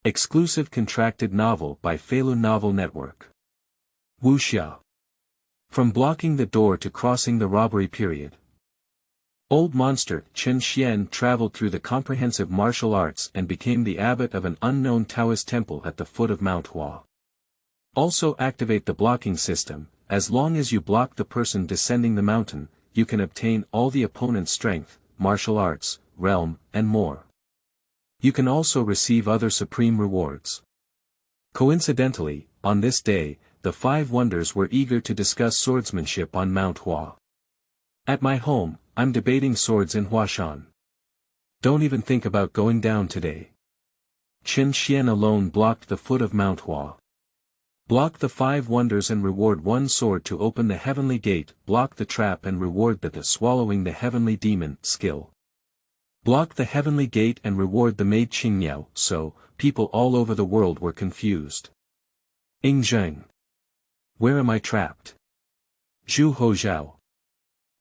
Exclusive contracted novel by Feilu Novel Network. Wuxia. From blocking the door to crossing the robbery period. Old Monster Chen Xuan traveled through the comprehensive martial arts and became the abbot of an unknown Taoist temple at the foot of Mount Hua. Also activate the blocking system. As long as you block the person descending the mountain, you can obtain all the opponent's strength, martial arts, realm, and more. You can also receive other supreme rewards. Coincidentally, on this day, the 5 wonders were eager to discuss swordsmanship on Mount Hua. At my home, I'm debating swords in Huashan. Don't even think about going down today. Chen Xuan alone blocked the foot of Mount Hua. Block the 5 wonders and reward 1 sword to open the heavenly gate. Block the trap and reward the swallowing the heavenly demon skill. Block the heavenly gate and reward the maid Qingniao. So, people all over the world were confused. Zheng. Where am I trapped? Zhu Houzhao.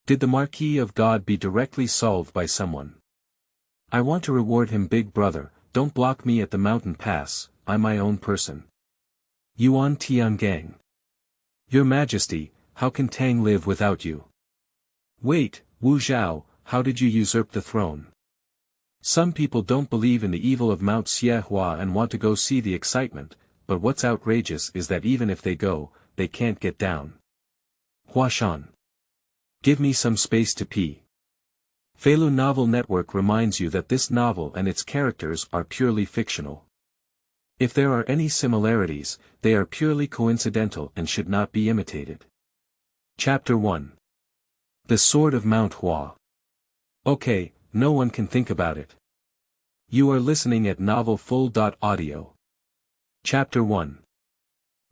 Did the Marquis of God be directly solved by someone? I want to reward him, big brother. Don't block me at the mountain pass. I'm my own person. Yuan Tiangang. Your Majesty, how can Tang live without you? Wait, Wu Zhao, how did you usurp the throne? Some people don't believe in the evil of Mount Xie Hua and want to go see the excitement, but what's outrageous is that even if they go, they can't get down. Huashan. Give me some space to pee. Feilu Novel Network reminds you that this novel and its characters are purely fictional. If there are any similarities, they are purely coincidental and should not be imitated. Chapter 1. The Sword of Mount Hua. Okay, no one can think about it. You are listening at novelfull.audio. Chapter 1.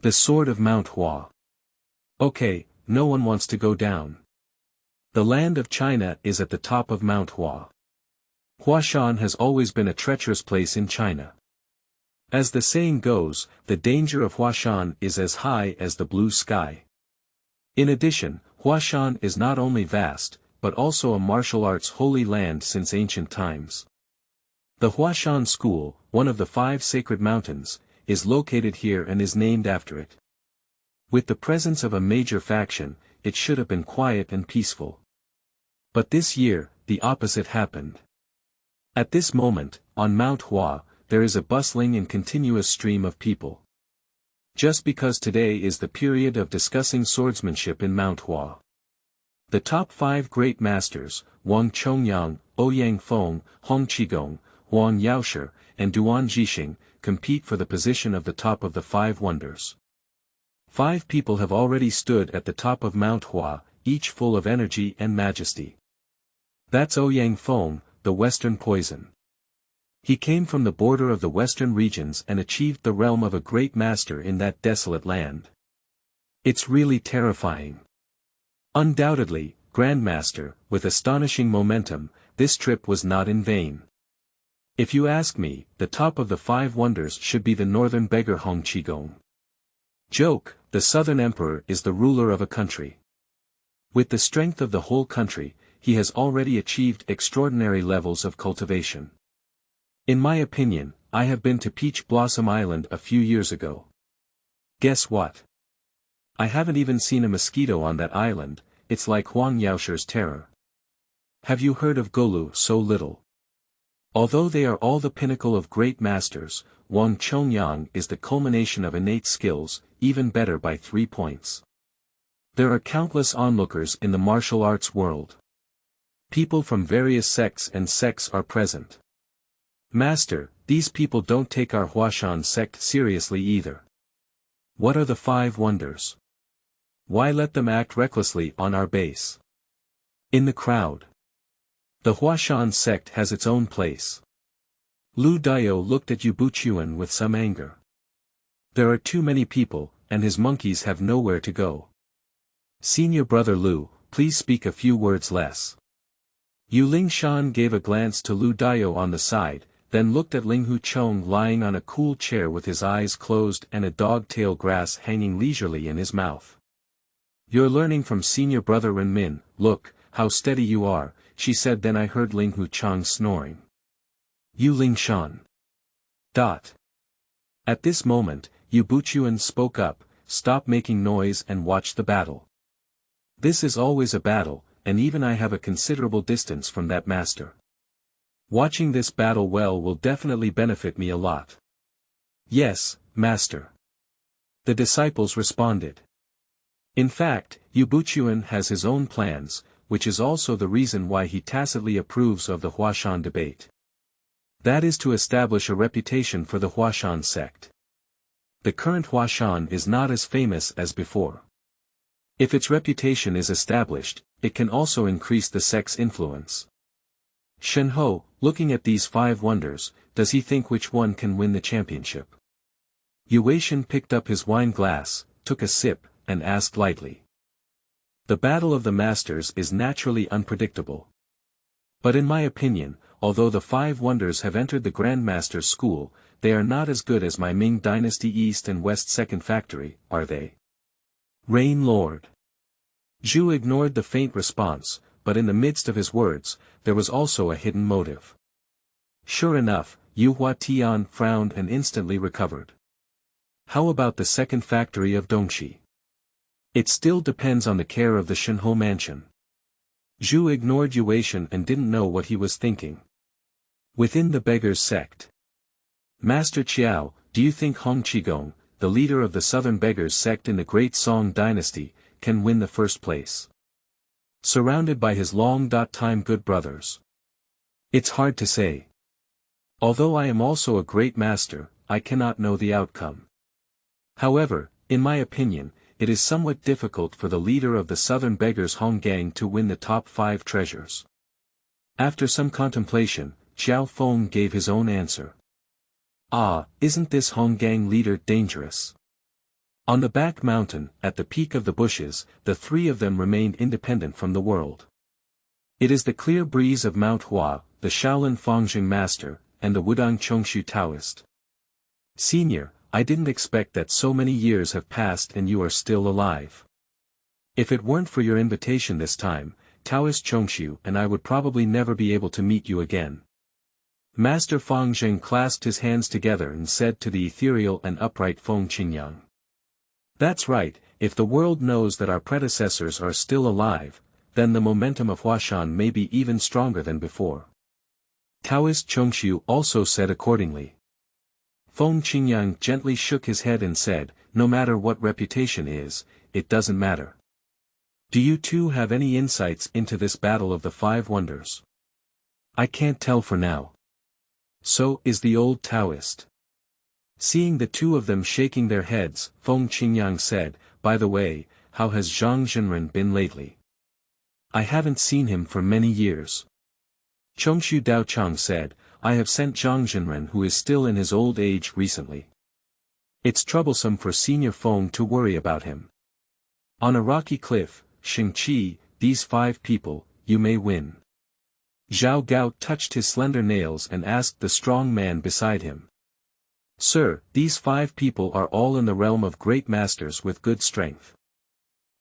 The Sword of Mount Hua. Okay, no one wants to go down. The land of China is at the top of Mount Hua. Huashan has always been a treacherous place in China. As the saying goes, the danger of Huashan is as high as the blue sky. In addition, Huashan is not only vast, but also a martial arts holy land since ancient times. The Huashan School, one of the 5 sacred mountains, is located here and is named after it. With the presence of a major faction, it should have been quiet and peaceful. But this year, the opposite happened. At this moment, on Mount Hua, there is a bustling and continuous stream of people. Just because today is the period of discussing swordsmanship in Mount Hua. The top 5 great masters, Wang Chongyang, Ouyang Feng, Hong Qigong, Huang Yaoshi, and Duan Zhixing, compete for the position of the top of the 5 wonders. 5 people have already stood at the top of Mount Hua, each full of energy and majesty. That's Ouyang Feng, the Western Poison. He came from the border of the western regions and achieved the realm of a great master in that desolate land. It's really terrifying. Undoubtedly, Grandmaster, with astonishing momentum, this trip was not in vain. If you ask me, the top of the 5 wonders should be the northern beggar Hong Qigong. Joke, the southern emperor is the ruler of a country. With the strength of the whole country, he has already achieved extraordinary levels of cultivation. In my opinion, I have been to Peach Blossom Island a few years ago. Guess what? I haven't even seen a mosquito on that island. It's like Huang Yaoshi's terror. Have you heard of Golu so little? Although they are all the pinnacle of great masters, Wang Chongyang is the culmination of innate skills, even better by 3 points. There are countless onlookers in the martial arts world. People from various sects and sects are present. Master, these people don't take our Huashan sect seriously either. What are the 5 wonders? Why let them act recklessly on our base? In the crowd. The Huashan sect has its own place. Lu Dao looked at Yubuchuan with some anger. There are too many people, and his monkeys have nowhere to go. Senior brother Lu, please speak a few words less. Yu Lingshan gave a glance to Lu Dao on the side, then looked at Ling Hu Chong lying on a cool chair with his eyes closed and a dog-tail grass hanging leisurely in his mouth. You're learning from senior brother Renmin. Look, how steady you are, she said. Then I heard Ling Hu Chong snoring. Yu Lingshan. At this moment, Yuan spoke up, "Stop making noise and watch the battle. This is always a battle, and even I have a considerable distance from that master. Watching this battle well will definitely benefit me a lot." "Yes, master," the disciples responded. In fact, Yuan has his own plans, which is also the reason why he tacitly approves of the Huashan debate. That is to establish a reputation for the Huashan sect. The current Huashan is not as famous as before. If its reputation is established, it can also increase the sect's influence. Shenhe, looking at these 5 wonders, does he think which one can win the championship? Yuan picked up his wine glass, took a sip, and asked lightly. The battle of the masters is naturally unpredictable. But in my opinion, although the 5 wonders have entered the Grandmaster's school, they are not as good as my Ming Dynasty East and West Second Factory, are they? Rain Lord. Zhu ignored the faint response, but in the midst of his words, there was also a hidden motive. Sure enough, Yuan Tiangang frowned and instantly recovered. How about the second factory of Dongxie? It still depends on the care of the Shenhe mansion. Zhu ignored Yuan and didn't know what he was thinking. Within the beggars' sect. Master Qiao, do you think Hong Qigong, the leader of the southern beggars sect in the Great Song dynasty, can win the first place? Surrounded by his long-time good brothers. It's hard to say. Although I am also a great master, I cannot know the outcome. However, in my opinion, it is somewhat difficult for the leader of the southern beggars Hong Gang to win the top 5 treasures. After some contemplation, Xiao Feng gave his own answer. Ah, isn't this Hong Gang leader dangerous? On the back mountain, at the peak of the bushes, the 3 of them remained independent from the world. It is the clear breeze of Mount Hua, the Shaolin Fangjing master, and the Wudang Chongshu Taoist. Senior, I didn't expect that so many years have passed and you are still alive. If it weren't for your invitation this time, Taoist Chongshu and I would probably never be able to meet you again. Master Fangjing clasped his hands together and said to the ethereal and upright Feng Qingyang. That's right, if the world knows that our predecessors are still alive, then the momentum of Huashan may be even stronger than before. Taoist Chongshu also said accordingly. Feng Qingyang gently shook his head and said, no matter what reputation is, it doesn't matter. Do you two have any insights into this battle of the 5 wonders? I can't tell for now. So is the old Taoist. Seeing the 2 of them shaking their heads, Feng Qingyang said, by the way, how has Zhang Zhenren been lately? I haven't seen him for many years. Chongshu Daochang said, I have sent Zhang Zhenren who is still in his old age recently. It's troublesome for Senior Feng to worry about him. On a rocky cliff, Shengqi, these 5 people, you may win. Zhao Gao touched his slender nails and asked the strong man beside him. Sir, these 5 people are all in the realm of great masters with good strength.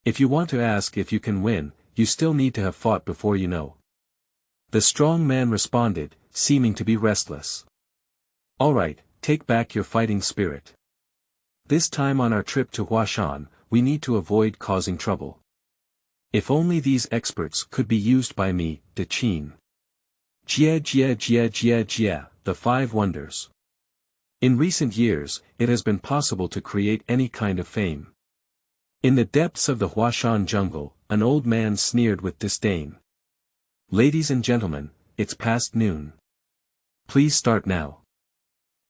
If you want to ask if you can win, you still need to have fought before you know. The strong man responded, seeming to be restless. Alright, take back your fighting spirit. This time on our trip to Huashan, we need to avoid causing trouble. If only these experts could be used by me, De Qin. Jia, the 5 wonders. In recent years, it has been possible to create any kind of fame. In the depths of the Huashan jungle, an old man sneered with disdain. Ladies and gentlemen, it's past noon. Please start now.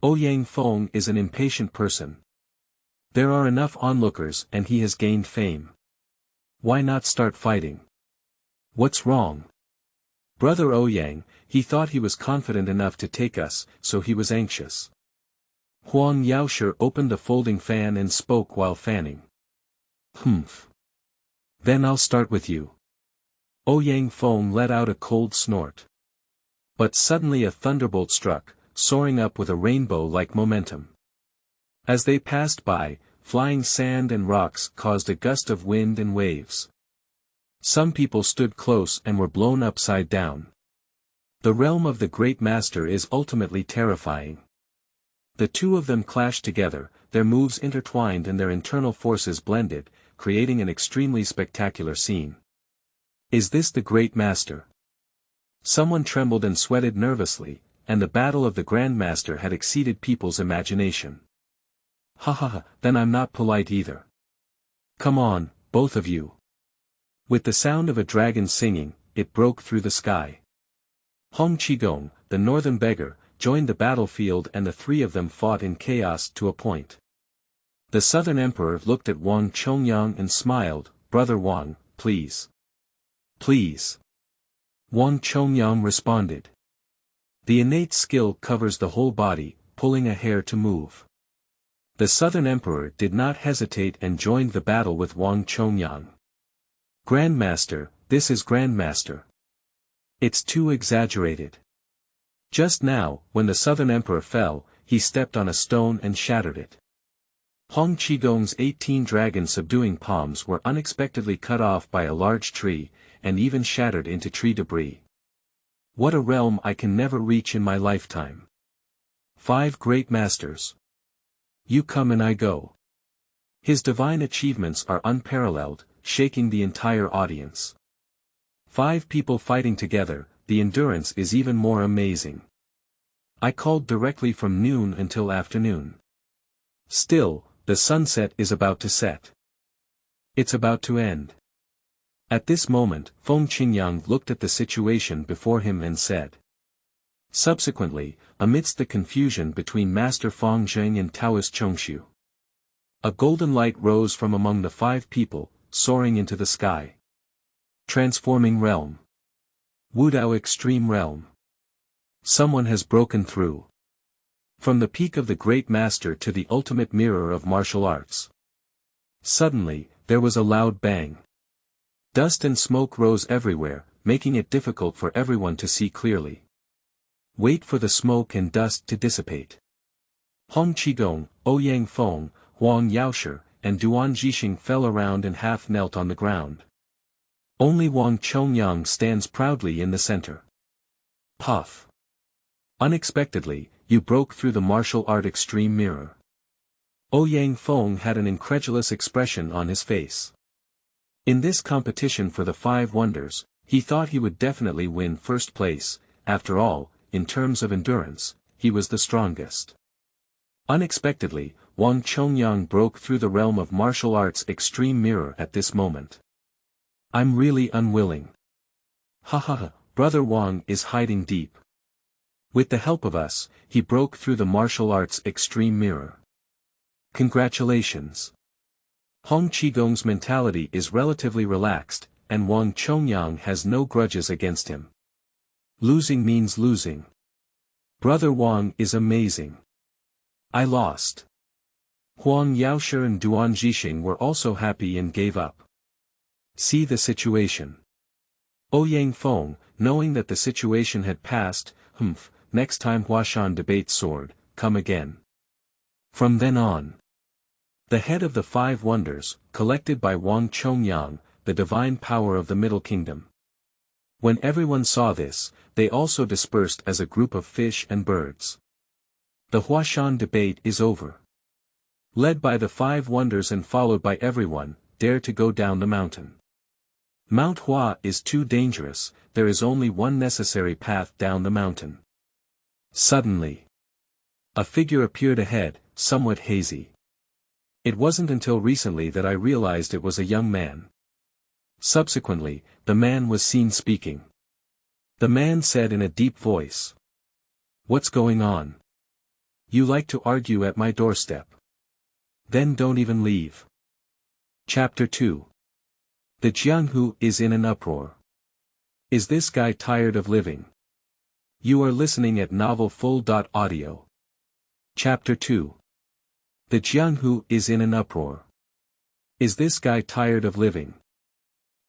Ouyang Feng is an impatient person. There are enough onlookers and he has gained fame. Why not start fighting? What's wrong? Brother Ouyang, he thought he was confident enough to take us, so he was anxious. Huang Yaoshi opened the folding fan and spoke while fanning. Humph. Then I'll start with you. Ouyang Feng let out a cold snort. But suddenly a thunderbolt struck, soaring up with a rainbow-like momentum. As they passed by, flying sand and rocks caused a gust of wind and waves. Some people stood close and were blown upside down. The realm of the great master is ultimately terrifying. The two of them clashed together, their moves intertwined and their internal forces blended, creating an extremely spectacular scene. Is this the great master? Someone trembled and sweated nervously, and the battle of the Grandmaster had exceeded people's imagination. Ha ha ha, then I'm not polite either. Come on, both of you. With the sound of a dragon singing, it broke through the sky. Hong Qigong, the northern beggar, joined the battlefield and the three of them fought in chaos to a point. The southern emperor looked at Wang Chongyang and smiled, "Brother Wang, please. Please." Wang Chongyang responded. The innate skill covers the whole body, pulling a hair to move. The southern emperor did not hesitate and joined the battle with Wang Chongyang. Grandmaster, this is Grandmaster. It's too exaggerated. Just now, when the southern emperor fell, he stepped on a stone and shattered it. Hong Qigong's 18 dragon subduing palms were unexpectedly cut off by a large tree, and even shattered into tree debris. What a realm I can never reach in my lifetime. 5 great masters. You come and I go. His divine achievements are unparalleled, shaking the entire audience. 5 people fighting together, the endurance is even more amazing. I called directly from noon until afternoon. Still, the sunset is about to set. It's about to end. At this moment, Feng Qingyang looked at the situation before him and said. Subsequently, amidst the confusion between Master Feng Zheng and Taoist Chongxiu, a golden light rose from among the 5 people, soaring into the sky. Transforming realm. Wudao extreme realm. Someone has broken through. From the peak of the great master to the ultimate mirror of martial arts. Suddenly, there was a loud bang. Dust and smoke rose everywhere, making it difficult for everyone to see clearly. Wait for the smoke and dust to dissipate. Hong Qigong, Ouyang Feng, Huang Yaoshi, and Duan Zhixing fell around and half knelt on the ground. Only Wang Chongyang stands proudly in the center. Puff. Unexpectedly, you broke through the martial art extreme mirror. Ouyang Feng had an incredulous expression on his face. In this competition for the 5 wonders, he thought he would definitely win first place. After all, in terms of endurance, he was the strongest. Unexpectedly, Wang Chongyang broke through the realm of martial arts extreme mirror at this moment. I'm really unwilling. Ha ha ha, Brother Wang is hiding deep. With the help of us, he broke through the martial arts extreme mirror. Congratulations. Hong Qigong's mentality is relatively relaxed, and Wang Chongyang has no grudges against him. Losing means losing. Brother Wang is amazing. I lost. Huang Yaoshi and Duan Zhixing were also happy and gave up. See the situation. Ouyang Feng, knowing that the situation had passed, next time Huashan debate sword, come again. From then on. The head of the 5 wonders, collected by Wang Chongyang, the divine power of the Middle Kingdom. When everyone saw this, they also dispersed as a group of fish and birds. The Huashan debate is over. Led by the 5 wonders and followed by everyone, dare to go down the mountain. Mount Hua is too dangerous, there is only one necessary path down the mountain. Suddenly, a figure appeared ahead, somewhat hazy. It wasn't until recently that I realized it was a young man. Subsequently, the man was seen speaking. The man said in a deep voice. What's going on? You like to argue at my doorstep. Then don't even leave. Chapter 2. The Jianghu is in an uproar. Is this guy tired of living? You are listening at novelfull.audio. Chapter 2. The Jianghu is in an uproar. Is this guy tired of living?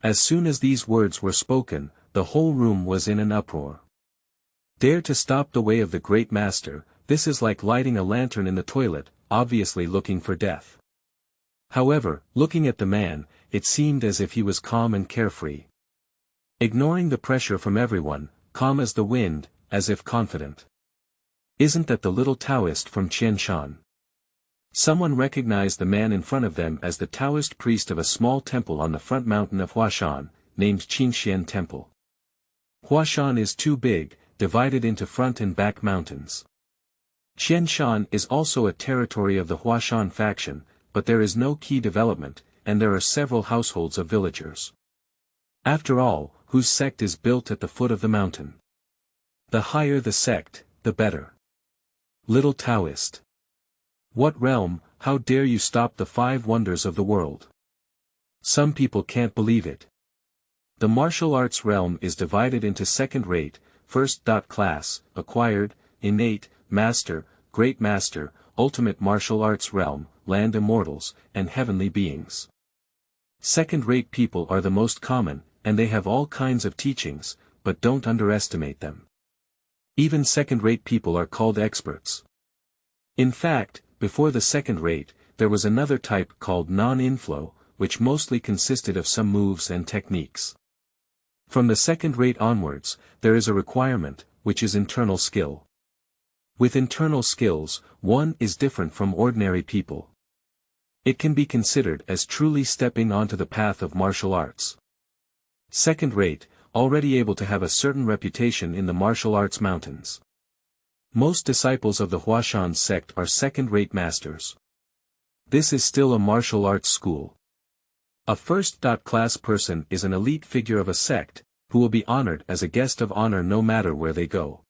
As soon as these words were spoken, the whole room was in an uproar. Dare to stop the way of the great master, this is like lighting a lantern in the toilet, obviously looking for death. However, looking at the man, it seemed as if he was calm and carefree. Ignoring the pressure from everyone, calm as the wind, as if confident. Isn't that the little Taoist from Qianshan? Someone recognized the man in front of them as the Taoist priest of a small temple on the front mountain of Huashan, named Qingxian Temple. Huashan is too big, divided into front and back mountains. Qianshan is also a territory of the Huashan faction, but there is no key development, and there are several households of villagers. After all, whose sect is built at the foot of the mountain? The higher the sect, the better. Little Taoist. What realm? How dare you stop the 5 wonders of the world? Some people can't believe it. The martial arts realm is divided into second-rate, first-class, acquired, innate, master, great master, ultimate martial arts realm, land immortals, and heavenly beings. Second-rate people are the most common, and they have all kinds of teachings, but don't underestimate them. Even second-rate people are called experts. In fact, before the second-rate, there was another type called non-inflow, which mostly consisted of some moves and techniques. From the second-rate onwards, there is a requirement, which is internal skill. With internal skills, one is different from ordinary people. It can be considered as truly stepping onto the path of martial arts. Second-rate, already able to have a certain reputation in the martial arts mountains. Most disciples of the Huashan sect are second-rate masters. This is still a martial arts school. A first-class person is an elite figure of a sect, who will be honored as a guest of honor no matter where they go.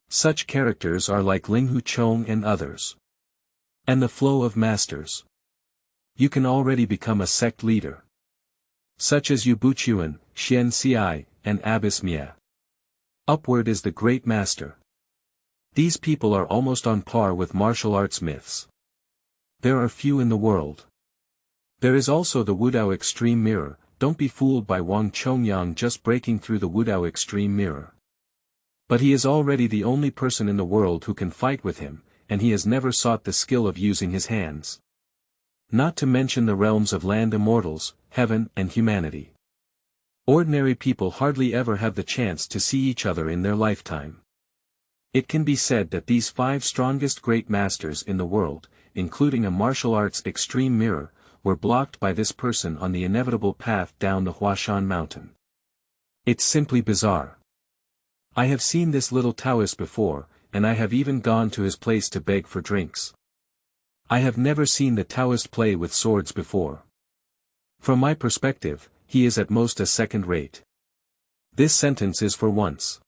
Such characters are like Linghu Chong and others. And the flow of masters. You can already become a sect leader. Such as Yubuchuan, Xian Ci, and Abbas Mia. Upward is the great master. These people are almost on par with martial arts myths. There are few in the world. There is also the Wudao Extreme Mirror. Don't be fooled by Wang Chongyang just breaking through the Wudao Extreme Mirror. But he is already the only person in the world who can fight with him, and he has never sought the skill of using his hands. Not to mention the realms of land immortals, heaven and humanity. Ordinary people hardly ever have the chance to see each other in their lifetime. It can be said that these 5 strongest great masters in the world, including a martial arts extreme mirror, were blocked by this person on the inevitable path down the Huashan mountain. It's simply bizarre. I have seen this little Taoist before, and I have even gone to his place to beg for drinks. I have never seen the Taoist play with swords before. From my perspective, he is at most a second-rate. This sentence is for once.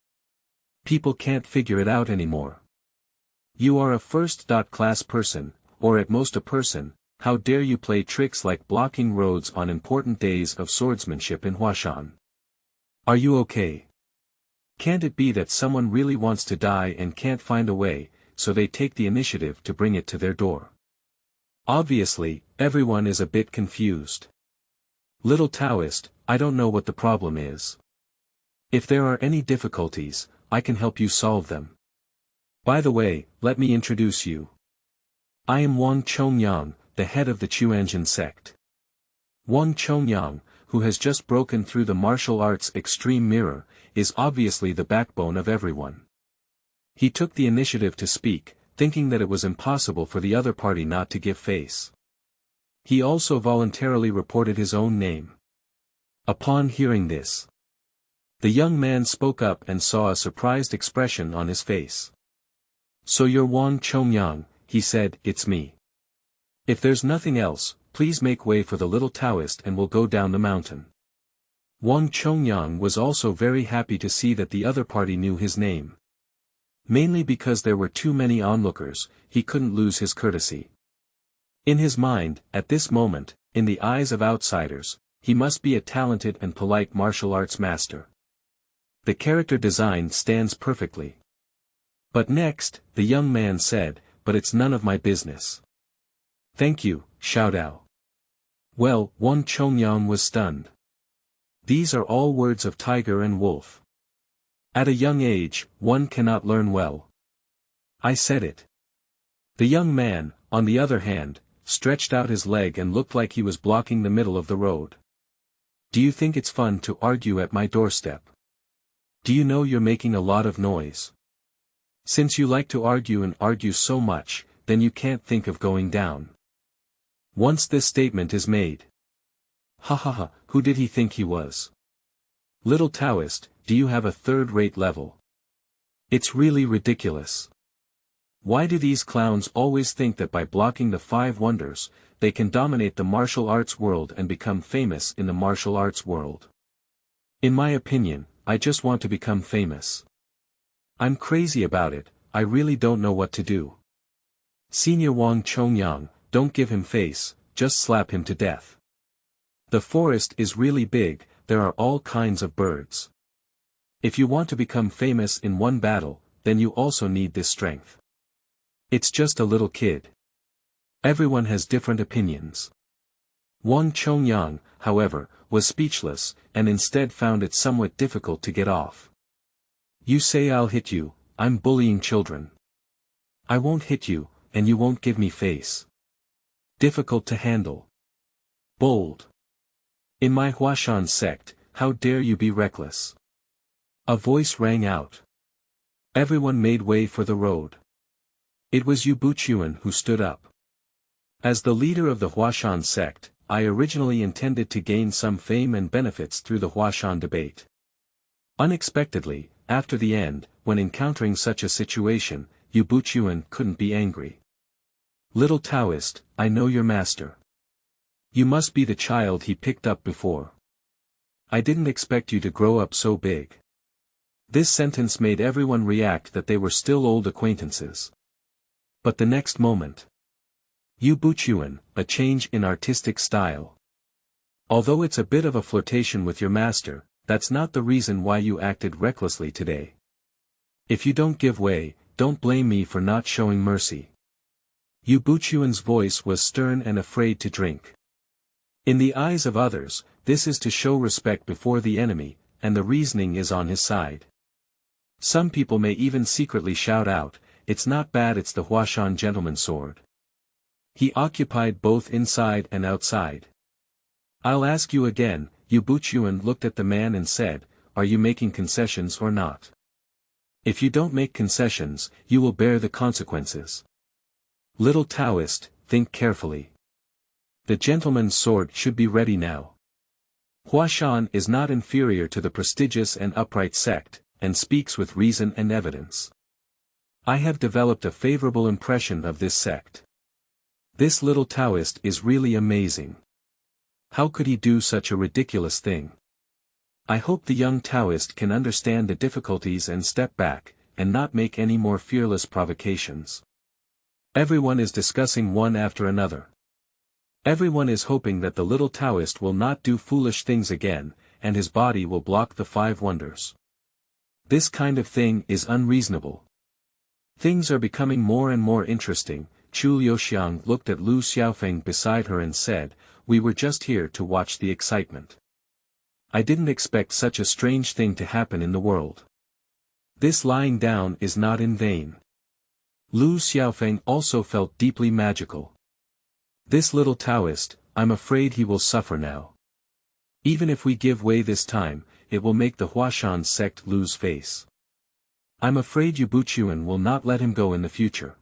People can't figure it out anymore. You are a first-class person, or at most a person. How dare you play tricks like blocking roads on important days of swordsmanship in Huashan? Are you okay? Can't it be that someone really wants to die and can't find a way, so they take the initiative to bring it to their door? Obviously, everyone is a bit confused. Little Taoist, I don't know what the problem is. If there are any difficulties, I can help you solve them. By the way, let me introduce you. I am Wang Chongyang, the head of the Xuanqing sect. Wang Chongyang, who has just broken through the martial arts extreme mirror, is obviously the backbone of everyone. He took the initiative to speak, thinking that it was impossible for the other party not to give face. He also voluntarily reported his own name. Upon hearing this, the young man spoke up and saw a surprised expression on his face. So you're Wang Chongyang, he said. It's me. If there's nothing else, please make way for the little Taoist and we'll go down the mountain. Wang Chongyang was also very happy to see that the other party knew his name. Mainly because there were too many onlookers, he couldn't lose his courtesy. In his mind, at this moment, in the eyes of outsiders, he must be a talented and polite martial arts master. The character design stands perfectly. But next, the young man said, but it's none of my business. Thank you, Xiaodao. Well, Wang Chongyang was stunned. These are all words of tiger and wolf. At a young age, one cannot learn well. I said it. The young man, on the other hand, stretched out his leg and looked like he was blocking the middle of the road. Do you think it's fun to argue at my doorstep? Do you know you're making a lot of noise? Since you like to argue and argue so much, then you can't think of going down. Once this statement is made. Ha ha ha, who did he think he was? Little Taoist, do you have a third-rate level? It's really ridiculous. Why do these clowns always think that by blocking the 5 wonders, they can dominate the martial arts world and become famous in the martial arts world? In my opinion, I just want to become famous. I'm crazy about it, I really don't know what to do. Senior Wang Chongyang, don't give him face, just slap him to death. The forest is really big, there are all kinds of birds. If you want to become famous in one battle, then you also need this strength. It's just a little kid. Everyone has different opinions. Wang Chongyang, however, was speechless, and instead found it somewhat difficult to get off. You say I'll hit you, I'm bullying children. I won't hit you, and you won't give me face. Difficult to handle. Bold. In my Huashan sect, how dare you be reckless? A voice rang out. Everyone made way for the road. It was Yu Buchuan who stood up. As the leader of the Huashan sect, I originally intended to gain some fame and benefits through the Huashan debate. Unexpectedly, after the end, when encountering such a situation, Yu Buchuan couldn't be angry. Little Taoist, I know your master. You must be the child he picked up before. I didn't expect you to grow up so big. This sentence made everyone react that they were still old acquaintances. But the next moment. Yu Buchuan, a change in artistic style. Although it's a bit of a flirtation with your master, that's not the reason why you acted recklessly today. If you don't give way, don't blame me for not showing mercy. Yu Buchuan's voice was stern and afraid to drink. In the eyes of others, this is to show respect before the enemy, and the reasoning is on his side. Some people may even secretly shout out, it's not bad, it's the Huashan gentleman's sword. He occupied both inside and outside. I'll ask you again, Yu Buchuan looked at the man and said, are you making concessions or not? If you don't make concessions, you will bear the consequences. Little Taoist, think carefully. The gentleman's sword should be ready now. Huashan is not inferior to the prestigious and upright sect, and speaks with reason and evidence. I have developed a favorable impression of this sect. This little Taoist is really amazing. How could he do such a ridiculous thing? I hope the young Taoist can understand the difficulties and step back, and not make any more fearless provocations. Everyone is discussing one after another. Everyone is hoping that the little Taoist will not do foolish things again, and his body will block the 5 wonders. This kind of thing is unreasonable. Things are becoming more and more interesting. Chu Liuxiang looked at Lu Xiaofeng beside her and said, we were just here to watch the excitement. I didn't expect such a strange thing to happen in the world. This lying down is not in vain. Lu Xiaofeng also felt deeply magical. This little Taoist, I'm afraid he will suffer now. Even if we give way this time, it will make the Huashan sect lose face. I'm afraid Yu Buchuan will not let him go in the future.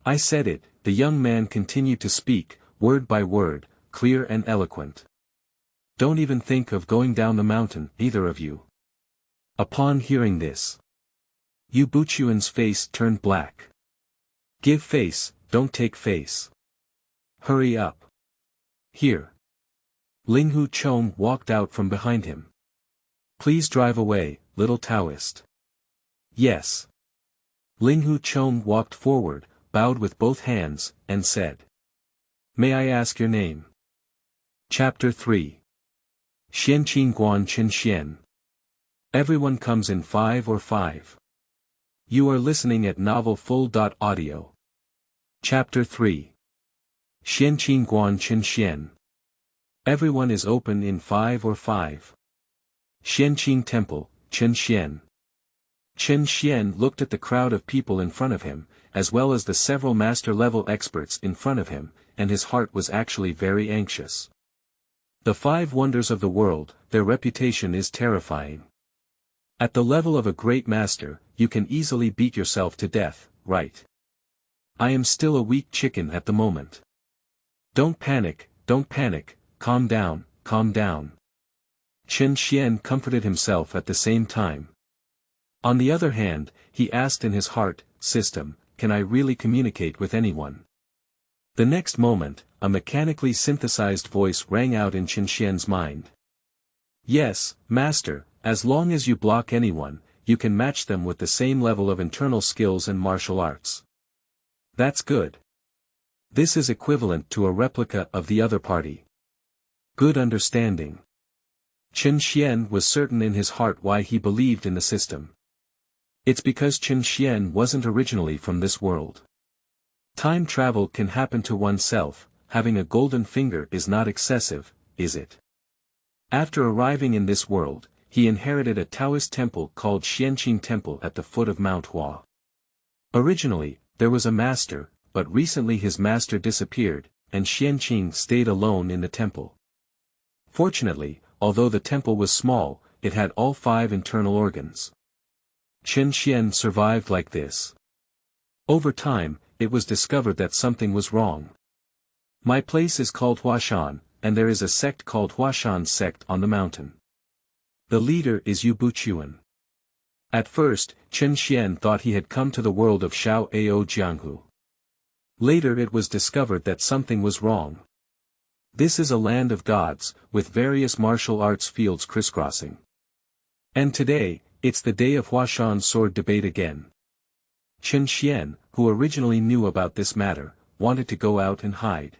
I said it, the young man continued to speak, word by word, clear and eloquent. Don't even think of going down the mountain, either of you. Upon hearing this, Yu Buchuan's face turned black. Give face, don't take face. Hurry up. Here. Linghu Chong walked out from behind him. Please drive away, little Taoist. Yes. Linghu Chong walked forward, bowed with both hands, and said. May I ask your name? Chapter 3. Xuanqing Guan Chen Xuan. Everyone comes in 5 or 5. You are listening at novelfull.audio. Chapter 3. Xuanqing Guan Chen Xuan. Everyone is open in 5 or 5. Xuanqing Temple, Chen Xuan. Chen Xuan looked at the crowd of people in front of him, as well as the several master-level experts in front of him, and his heart was actually very anxious. The 5 wonders of the world, their reputation is terrifying. At the level of a great master, you can easily beat yourself to death, right? I am still a weak chicken at the moment. Don't panic, calm down, calm down. Chen Xuan comforted himself at the same time. On the other hand, he asked in his heart, system, can I really communicate with anyone? The next moment, a mechanically synthesized voice rang out in Chen Xuan's mind. Yes, master, as long as you block anyone, you can match them with the same level of internal skills and martial arts. That's good. This is equivalent to a replica of the other party. Good understanding. Chen Xuan was certain in his heart why he believed in the system. It's because Chen Xuan wasn't originally from this world. Time travel can happen to oneself, having a golden finger is not excessive, is it? After arriving in this world, he inherited a Taoist temple called Xuanqing Temple at the foot of Mount Hua. Originally, there was a master, but recently his master disappeared, and Xuanqing stayed alone in the temple. Fortunately, although the temple was small, it had all 5 internal organs. Chen Xuan survived like this. Over time, it was discovered that something was wrong. My place is called Huashan, and there is a sect called Huashan sect on the mountain. The leader is Yuan. At first, Chen Xuan thought he had come to the world of Shao-Ao Jianghu. Later it was discovered that something was wrong. This is a land of gods, with various martial arts fields crisscrossing. And today, it's the day of Huashan sword debate again. Chen Xuan, who originally knew about this matter, wanted to go out and hide.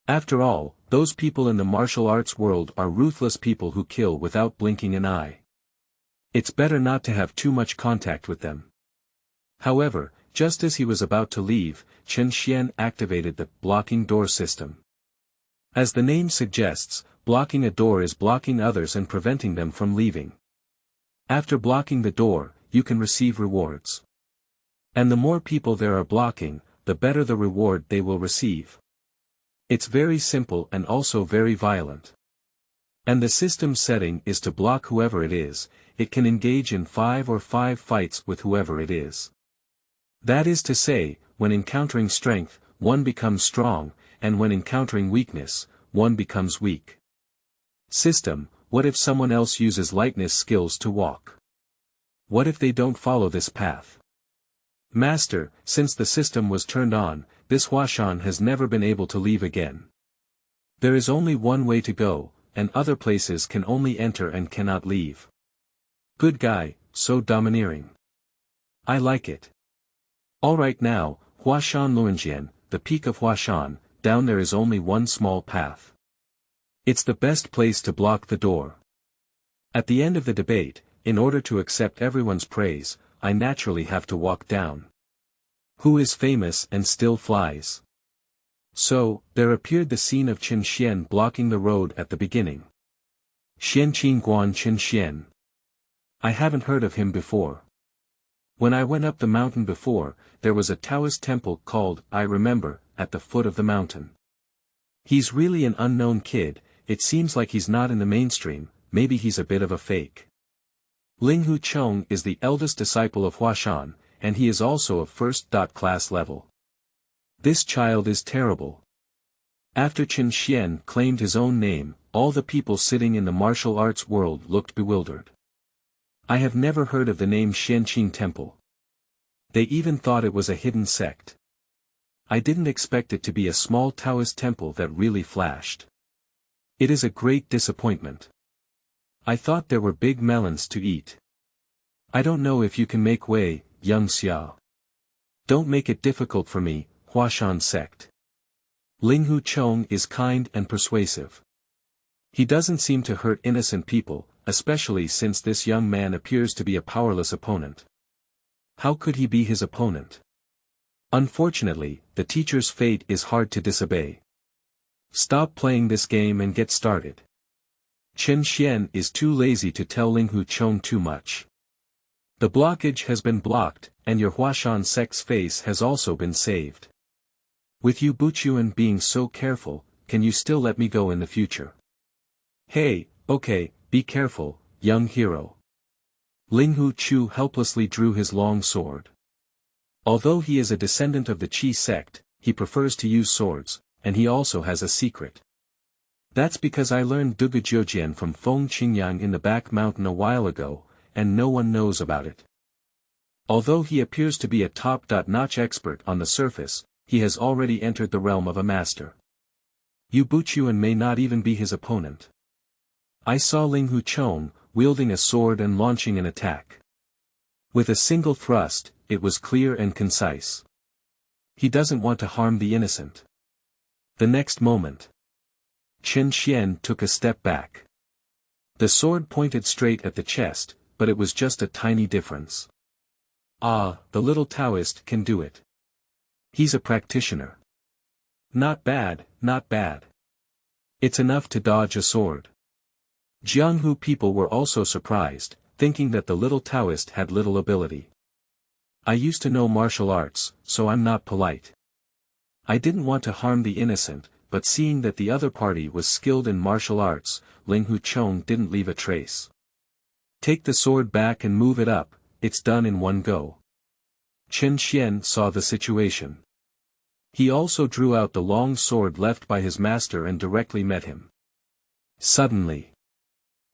After all, those people in the martial arts world are ruthless people who kill without blinking an eye. It's better not to have too much contact with them. However, just as he was about to leave, Chen Xuan activated the blocking door system. As the name suggests, blocking a door is blocking others and preventing them from leaving. After blocking the door, you can receive rewards. And the more people there are blocking, the better the reward they will receive. It's very simple and also very violent. And the system setting is to block whoever it is, it can engage in 5 or 5 fights with whoever it is. That is to say, when encountering strength, one becomes strong, and when encountering weakness, one becomes weak. System, what if someone else uses lightness skills to walk? What if they don't follow this path? Master, since the system was turned on, this Huashan has never been able to leave again. There is only one way to go, and other places can only enter and cannot leave. Good guy, so domineering. I like it. Alright now, Huashan Luanjian, the peak of Huashan, down there is only one small path. It's the best place to block the door. At the end of the debate, in order to accept everyone's praise, I naturally have to walk down. Who is famous and still flies? So, there appeared the scene of Chen Xuan blocking the road at the beginning. Xuanqing Guan Chen Xuan. I haven't heard of him before. When I went up the mountain before, there was a Taoist temple called, I remember, at the foot of the mountain. He's really an unknown kid, it seems like he's not in the mainstream, maybe he's a bit of a fake. Ling Hu Chong is the eldest disciple of Huashan, and he is also of first-class level. This child is terrible. After Chen Xuan claimed his own name, all the people sitting in the martial arts world looked bewildered. I have never heard of the name Xuanqing Temple. They even thought it was a hidden sect. I didn't expect it to be a small Taoist temple that really flashed. It is a great disappointment. I thought there were big melons to eat. I don't know if you can make way, young Xiao. Don't make it difficult for me, Huashan sect. Ling Hu Chong is kind and persuasive. He doesn't seem to hurt innocent people, especially since this young man appears to be a powerless opponent. How could he be his opponent? Unfortunately, the teacher's fate is hard to disobey. Stop playing this game and get started. Chen Xuan is too lazy to tell Ling Hu Chong too much. The blockage has been blocked, and your Huashan sect's face has also been saved. With you Buchuan being so careful, can you still let me go in the future? Hey, okay, be careful, young hero. Ling Hu helplessly drew his long sword. Although he is a descendant of the Qi sect, he prefers to use swords, and he also has a secret. That's because I learned Dugujiojian from Feng Qingyang in the back mountain a while ago, and no one knows about it. Although he appears to be a top-notch expert on the surface, he has already entered the realm of a master. Yu Buchuan may not even be his opponent. I saw Ling Hu wielding a sword and launching an attack. With a single thrust, it was clear and concise. He doesn't want to harm the innocent. The next moment, Chen Xian took a step back. The sword pointed straight at the chest, but it was just a tiny difference. Ah, the little Taoist can do it. He's a practitioner. Not bad, not bad. It's enough to dodge a sword. Jianghu people were also surprised, thinking that the little Taoist had little ability. I used to know martial arts, so I'm not polite. I didn't want to harm the innocent, but seeing that the other party was skilled in martial arts, Ling Hu didn't leave a trace. Take the sword back and move it up, it's done in one go. Chen Xian saw the situation. He also drew out the long sword left by his master and directly met him. Suddenly,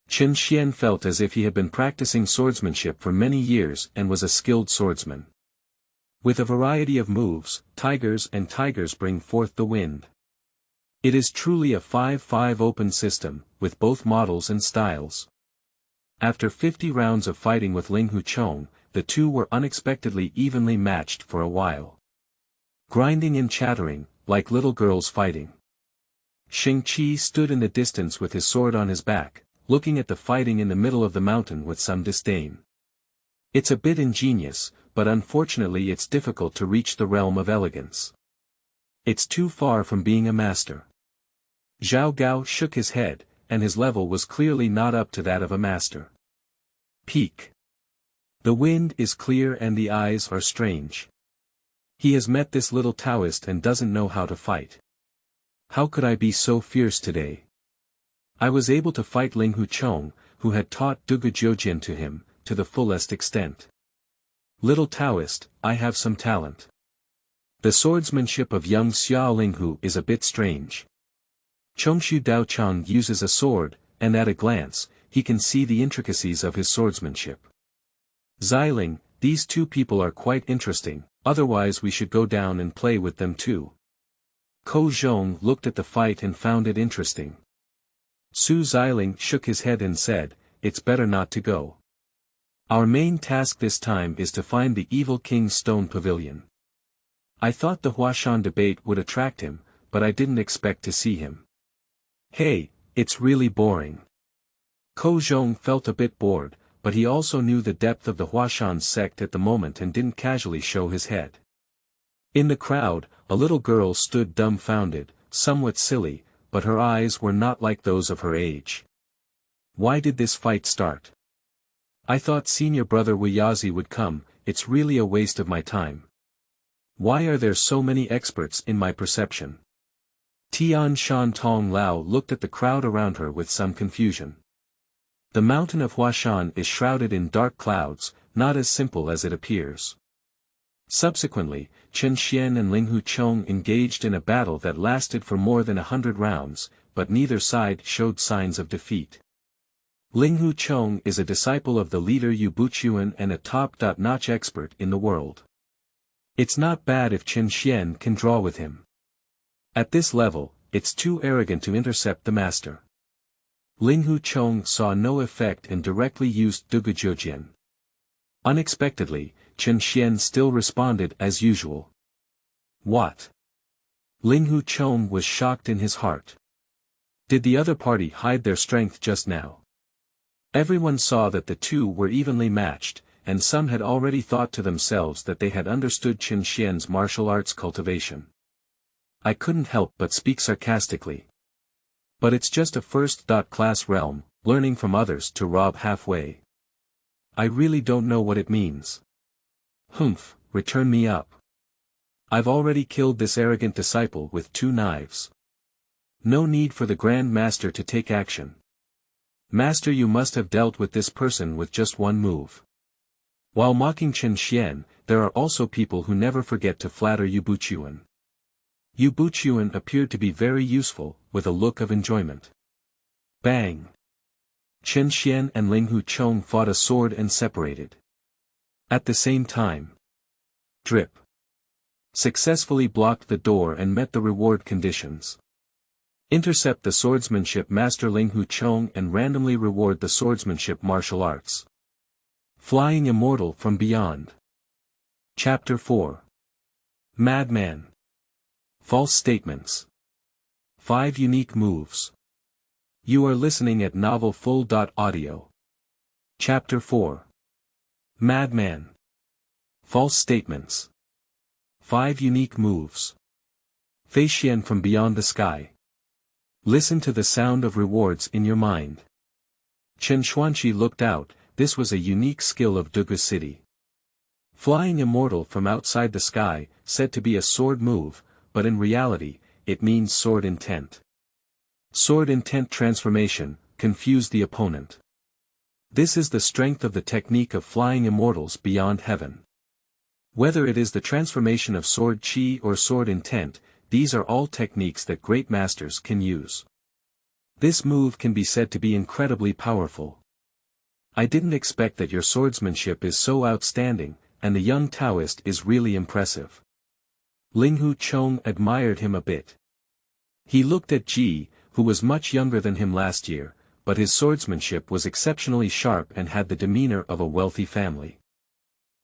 Chen Xian felt as if he had been practicing swordsmanship for many years and was a skilled swordsman. With a variety of moves, tigers bring forth the wind. It is truly a 5-5 open system, with both models and styles. After 50 rounds of fighting with Ling Hu the two were unexpectedly evenly matched for a while. Grinding and chattering, like little girls fighting. Xing Qi stood in the distance with his sword on his back, looking at the fighting in the middle of the mountain with some disdain. It's a bit ingenious, but unfortunately it's difficult to reach the realm of elegance. It's too far from being a master. Zhao Gao shook his head, and his level was clearly not up to that of a master. Peak. The wind is clear and the eyes are strange. He has met this little Taoist and doesn't know how to fight. How could I be so fierce today? I was able to fight Ling Hu who had taught Dugujiojian to him, to the fullest extent. Little Taoist, I have some talent. The swordsmanship of young Xiao Ling Hu is a bit strange. Chongshu Daochang uses a sword, and at a glance, he can see the intricacies of his swordsmanship. Xiling, these two people are quite interesting, otherwise we should go down and play with them too. Ko Zhong looked at the fight and found it interesting. Su Xiling shook his head and said, it's better not to go. Our main task this time is to find the evil king's stone pavilion. I thought the Huashan debate would attract him, but I didn't expect to see him. Hey, it's really boring. Ko Zhong felt a bit bored, but he also knew the depth of the Huashan sect at the moment and didn't casually show his head. In the crowd, a little girl stood dumbfounded, somewhat silly, but her eyes were not like those of her age. Why did this fight start? I thought senior brother Wuyazi would come, it's really a waste of my time. Why are there so many experts in my perception? Tian Shan Tong Lao looked at the crowd around her with some confusion. The mountain of Huashan is shrouded in dark clouds, not as simple as it appears. Subsequently, Chen Xian and Ling Hu engaged in a battle that lasted for more than 100 rounds, but neither side showed signs of defeat. Ling Hu is a disciple of the leader Yu Buchuan and a top-notch expert in the world. It's not bad if Chen Xian can draw with him. At this level, it's too arrogant to intercept the master. Ling Hu saw no effect and directly used Dugujiojian. Unexpectedly, Chen Xian still responded as usual. What? Ling Hu was shocked in his heart. Did the other party hide their strength just now? Everyone saw that the two were evenly matched, and some had already thought to themselves that they had understood Chen Xian's martial arts cultivation. I couldn't help but speak sarcastically. But it's just a first-class realm, learning from others to rob halfway. I really don't know what it means. Humph, return me up. I've already killed this arrogant disciple with 2 knives. No need for the Grand Master to take action. Master, you must have dealt with this person with just one move. While mocking Chen Xian, there are also people who never forget to flatter Yubuchuan. Yubuchuan appeared to be very useful, with a look of enjoyment. Bang! Chen Xian and Ling Huchong fought a sword and separated. At the same time. Drip. Successfully blocked the door and met the reward conditions. Intercept the swordsmanship master Ling Huchong and randomly reward the swordsmanship martial arts. Flying immortal from beyond. Chapter 4. Madman. False statements. 5 unique moves. You are listening at novelfull.audio. Chapter 4. Madman. False statements. 5 unique moves. Feixian from beyond the sky. Listen to the sound of rewards in your mind. Chen Xuanqi looked out. This was a unique skill of Dugu City. Flying immortal from outside the sky, said to be a sword move, but in reality, it means sword intent. Sword intent transformation, confuse the opponent. This is the strength of the technique of flying immortals beyond heaven. Whether it is the transformation of sword chi or sword intent, these are all techniques that great masters can use. This move can be said to be incredibly powerful. I didn't expect that your swordsmanship is so outstanding, and the young Taoist is really impressive. Ling Huchong admired him a bit. He looked at Ji, who was much younger than him last year, but his swordsmanship was exceptionally sharp and had the demeanor of a wealthy family.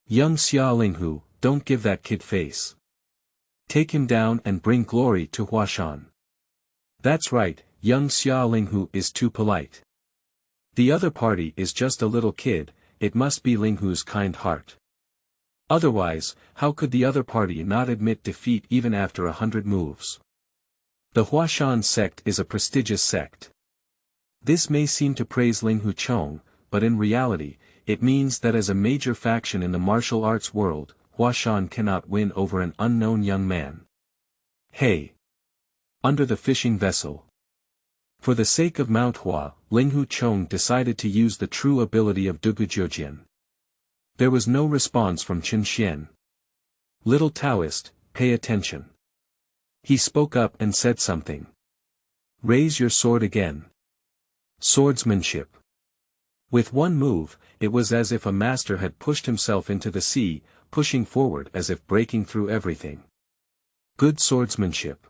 Young Xia Linghu, don't give that kid face. Take him down and bring glory to Huashan. That's right, young Xia Linghu is too polite. The other party is just a little kid, it must be Linghu's kind heart. Otherwise, how could the other party not admit defeat even after 100 moves? The Huashan sect is a prestigious sect. This may seem to praise Ling Huchong, but in reality, it means that as a major faction in the martial arts world, Huashan cannot win over an unknown young man. Hey! Under the fishing vessel. For the sake of Mount Hua, Ling Huchong decided to use the true ability of Dugujiujian. There was no response from Chen Xian. Little Taoist, pay attention. He spoke up and said something. Raise your sword again. Swordsmanship. With one move, it was as if a master had pushed himself into the sea, pushing forward as if breaking through everything. Good swordsmanship.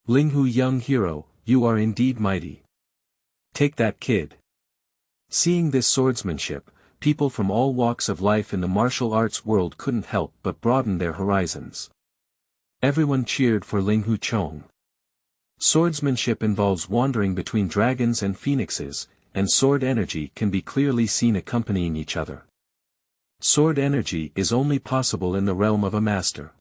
Linghu young hero, you are indeed mighty. Take that kid. Seeing this swordsmanship, people from all walks of life in the martial arts world couldn't help but broaden their horizons. Everyone cheered for Ling Huchong. Swordsmanship involves wandering between dragons and phoenixes, and sword energy can be clearly seen accompanying each other. Sword energy is only possible in the realm of a master.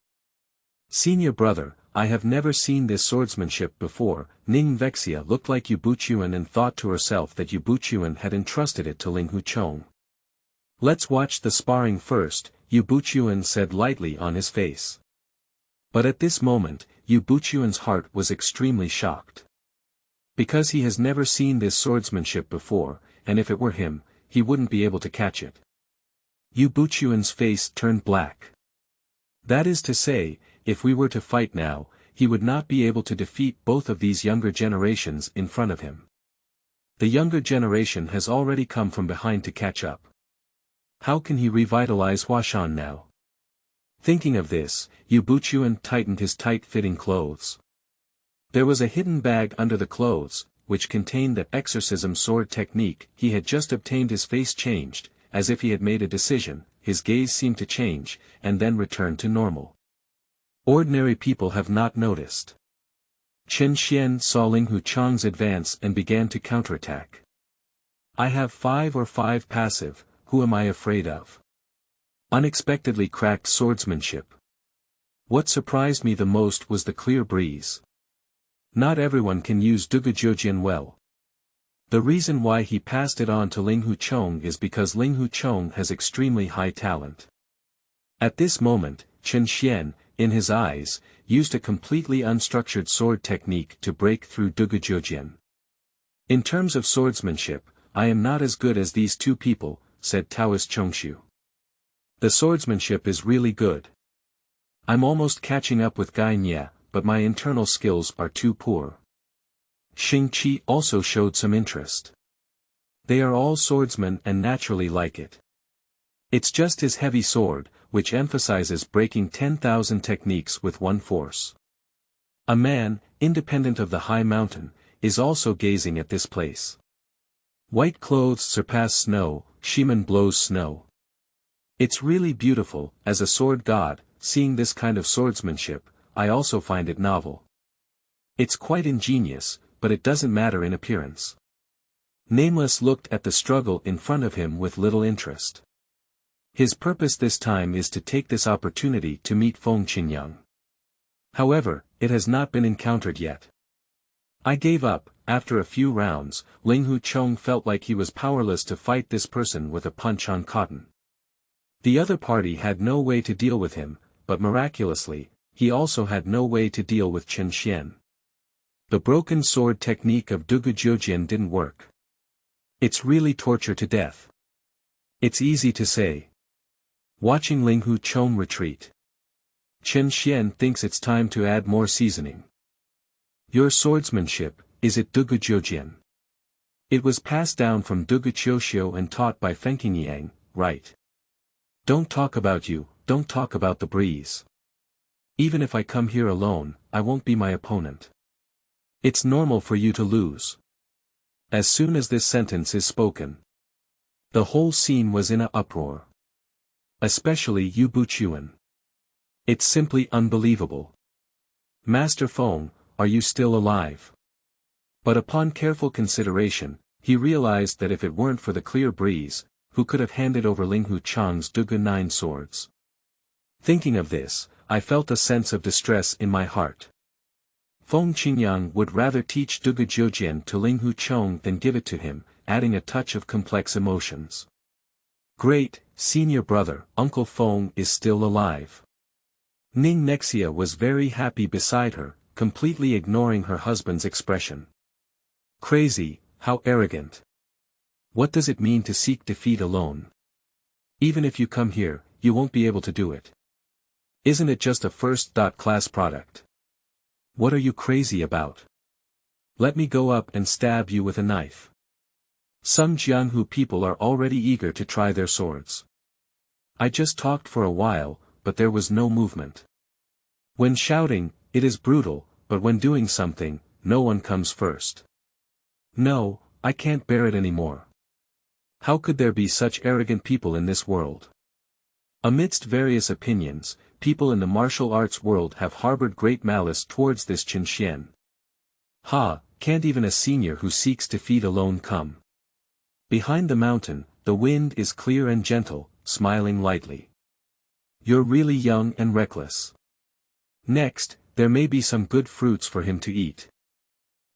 Senior brother, I have never seen this swordsmanship before. Ning Vexia looked like Yubuchuan and thought to herself that Yubuchuan had entrusted it to Ling Huchong. Let's watch the sparring first, Yubuchuan said lightly on his face. But at this moment, Yubuchuan's heart was extremely shocked. Because he has never seen this swordsmanship before, and if it were him, he wouldn't be able to catch it. Yubuchuan's face turned black. That is to say, if we were to fight now, he would not be able to defeat both of these younger generations in front of him. The younger generation has already come from behind to catch up. How can he revitalize Huashan now? Thinking of this, Yubuchuan tightened his tight-fitting clothes. There was a hidden bag under the clothes, which contained the exorcism sword technique. He had just obtained. His face changed, as if he had made a decision, his gaze seemed to change, and then return to normal. Ordinary people have not noticed. Chen Xian saw Ling Huchong's advance and began to counterattack. I have 5 or 5 passive, who am I afraid of? Unexpectedly cracked swordsmanship. What surprised me the most was the clear breeze. Not everyone can use Dugujiujian well. The reason why he passed it on to Ling Huchong is because Ling Huchong has extremely high talent. At this moment, Chen Xian, in his eyes, used a completely unstructured sword technique to break through Dugujiujian. In terms of swordsmanship, I am not as good as these two people, said Taoist Chongxu. The swordsmanship is really good. I'm almost catching up with Gai Nye, but my internal skills are too poor. Xing Qi also showed some interest. They are all swordsmen and naturally like it. It's just his heavy sword, which emphasizes breaking 10,000 techniques with one force. A man, independent of the high mountain, is also gazing at this place. White clothes surpass snow, Shiman blows snow. It's really beautiful. As a sword god, seeing this kind of swordsmanship, I also find it novel. It's quite ingenious, but it doesn't matter in appearance. Nameless looked at the struggle in front of him with little interest. His purpose this time is to take this opportunity to meet Feng Qingyang. However, it has not been encountered yet. I gave up. After a few rounds, Ling Hu Chong felt like he was powerless to fight this person with a punch on cotton. The other party had no way to deal with him, but miraculously, he also had no way to deal with Chen Xian. The broken sword technique of Dugu Jiujian didn't work. It's really torture to death. It's easy to say. Watching Ling Hu Chong retreat. Chen Xian thinks it's time to add more seasoning. Your swordsmanship, is it Dugu Jiujian? It was passed down from Dugu Qiuxiu and taught by Qingniao, right? Don't talk about you, don't talk about the breeze. Even if I come here alone, I won't be my opponent. It's normal for you to lose. As soon as this sentence is spoken, the whole scene was in an uproar. Especially Yu Buchuan. It's simply unbelievable. Master Feng, are you still alive? But upon careful consideration, he realized that if it weren't for the clear breeze, who could have handed over Ling Hu Chang's Dugu 9 swords? Thinking of this, I felt a sense of distress in my heart. Feng Qingyang would rather teach Dugu Jiujian to Ling Hu Chong than give it to him, adding a touch of complex emotions. Great, senior brother, Uncle Feng is still alive. Ning Nexia was very happy beside her, completely ignoring her husband's expression. Crazy, how arrogant. What does it mean to seek defeat alone? Even if you come here, you won't be able to do it. Isn't it just a first-class product? What are you crazy about? Let me go up and stab you with a knife. Some Jianghu people are already eager to try their swords. I just talked for a while, but there was no movement. When shouting, it is brutal, but when doing something, no one comes first. No, I can't bear it anymore. How could there be such arrogant people in this world? Amidst various opinions, people in the martial arts world have harbored great malice towards this Chen Xian. Can't even a senior who seeks defeat alone come? Behind the mountain, the wind is clear and gentle, smiling lightly. You're really young and reckless. Next, there may be some good fruits for him to eat.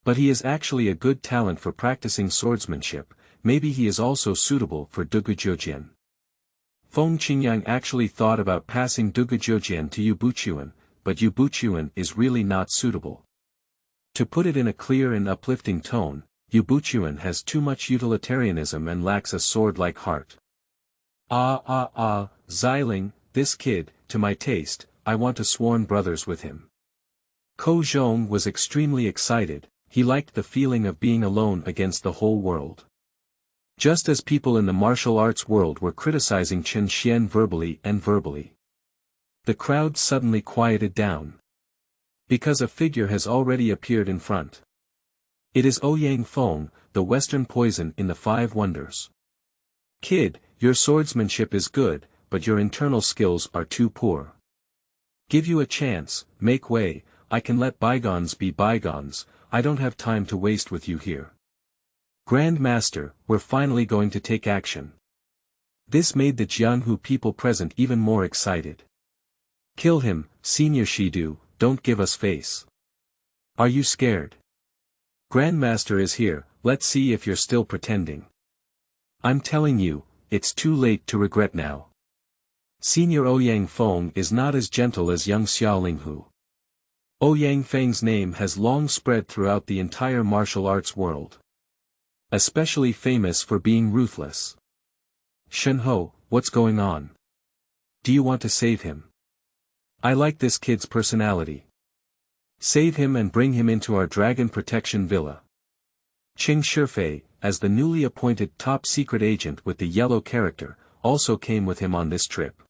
But he is actually a good talent for practicing swordsmanship, maybe he is also suitable for Dugu Jiujian. Feng Qingyang actually thought about passing Dugu Jiujian to Yu Buchuan, but Yu Buchuan is really not suitable. To put it in a clear and uplifting tone, Yu Buchuan has too much utilitarianism and lacks a sword-like heart. Xiling, this kid, to my taste, I want to sworn brothers with him. Ko Zhong was extremely excited, he liked the feeling of being alone against the whole world. Just as people in the martial arts world were criticizing Chen Xian verbally, the crowd suddenly quieted down. Because a figure has already appeared in front. It is Ouyang Feng, the Western poison in the Five Wonders. Kid, your swordsmanship is good, but your internal skills are too poor. Give you a chance, make way, I can let bygones be bygones, I don't have time to waste with you here. Grand Master, we're finally going to take action. This made the Jianghu people present even more excited. Kill him, Senior Shidu, don't give us face. Are you scared? Grandmaster is here, let's see if you're still pretending. I'm telling you, it's too late to regret now. Senior Ouyang Feng is not as gentle as young Xiaoling Hu. Ouyang Feng's name has long spread throughout the entire martial arts world. Especially famous for being ruthless. Shenhe, what's going on? Do you want to save him? I like this kid's personality. Save him and bring him into our dragon protection villa. Qing Shifei, as the newly appointed top-secret agent with the yellow character, also came with him on this trip.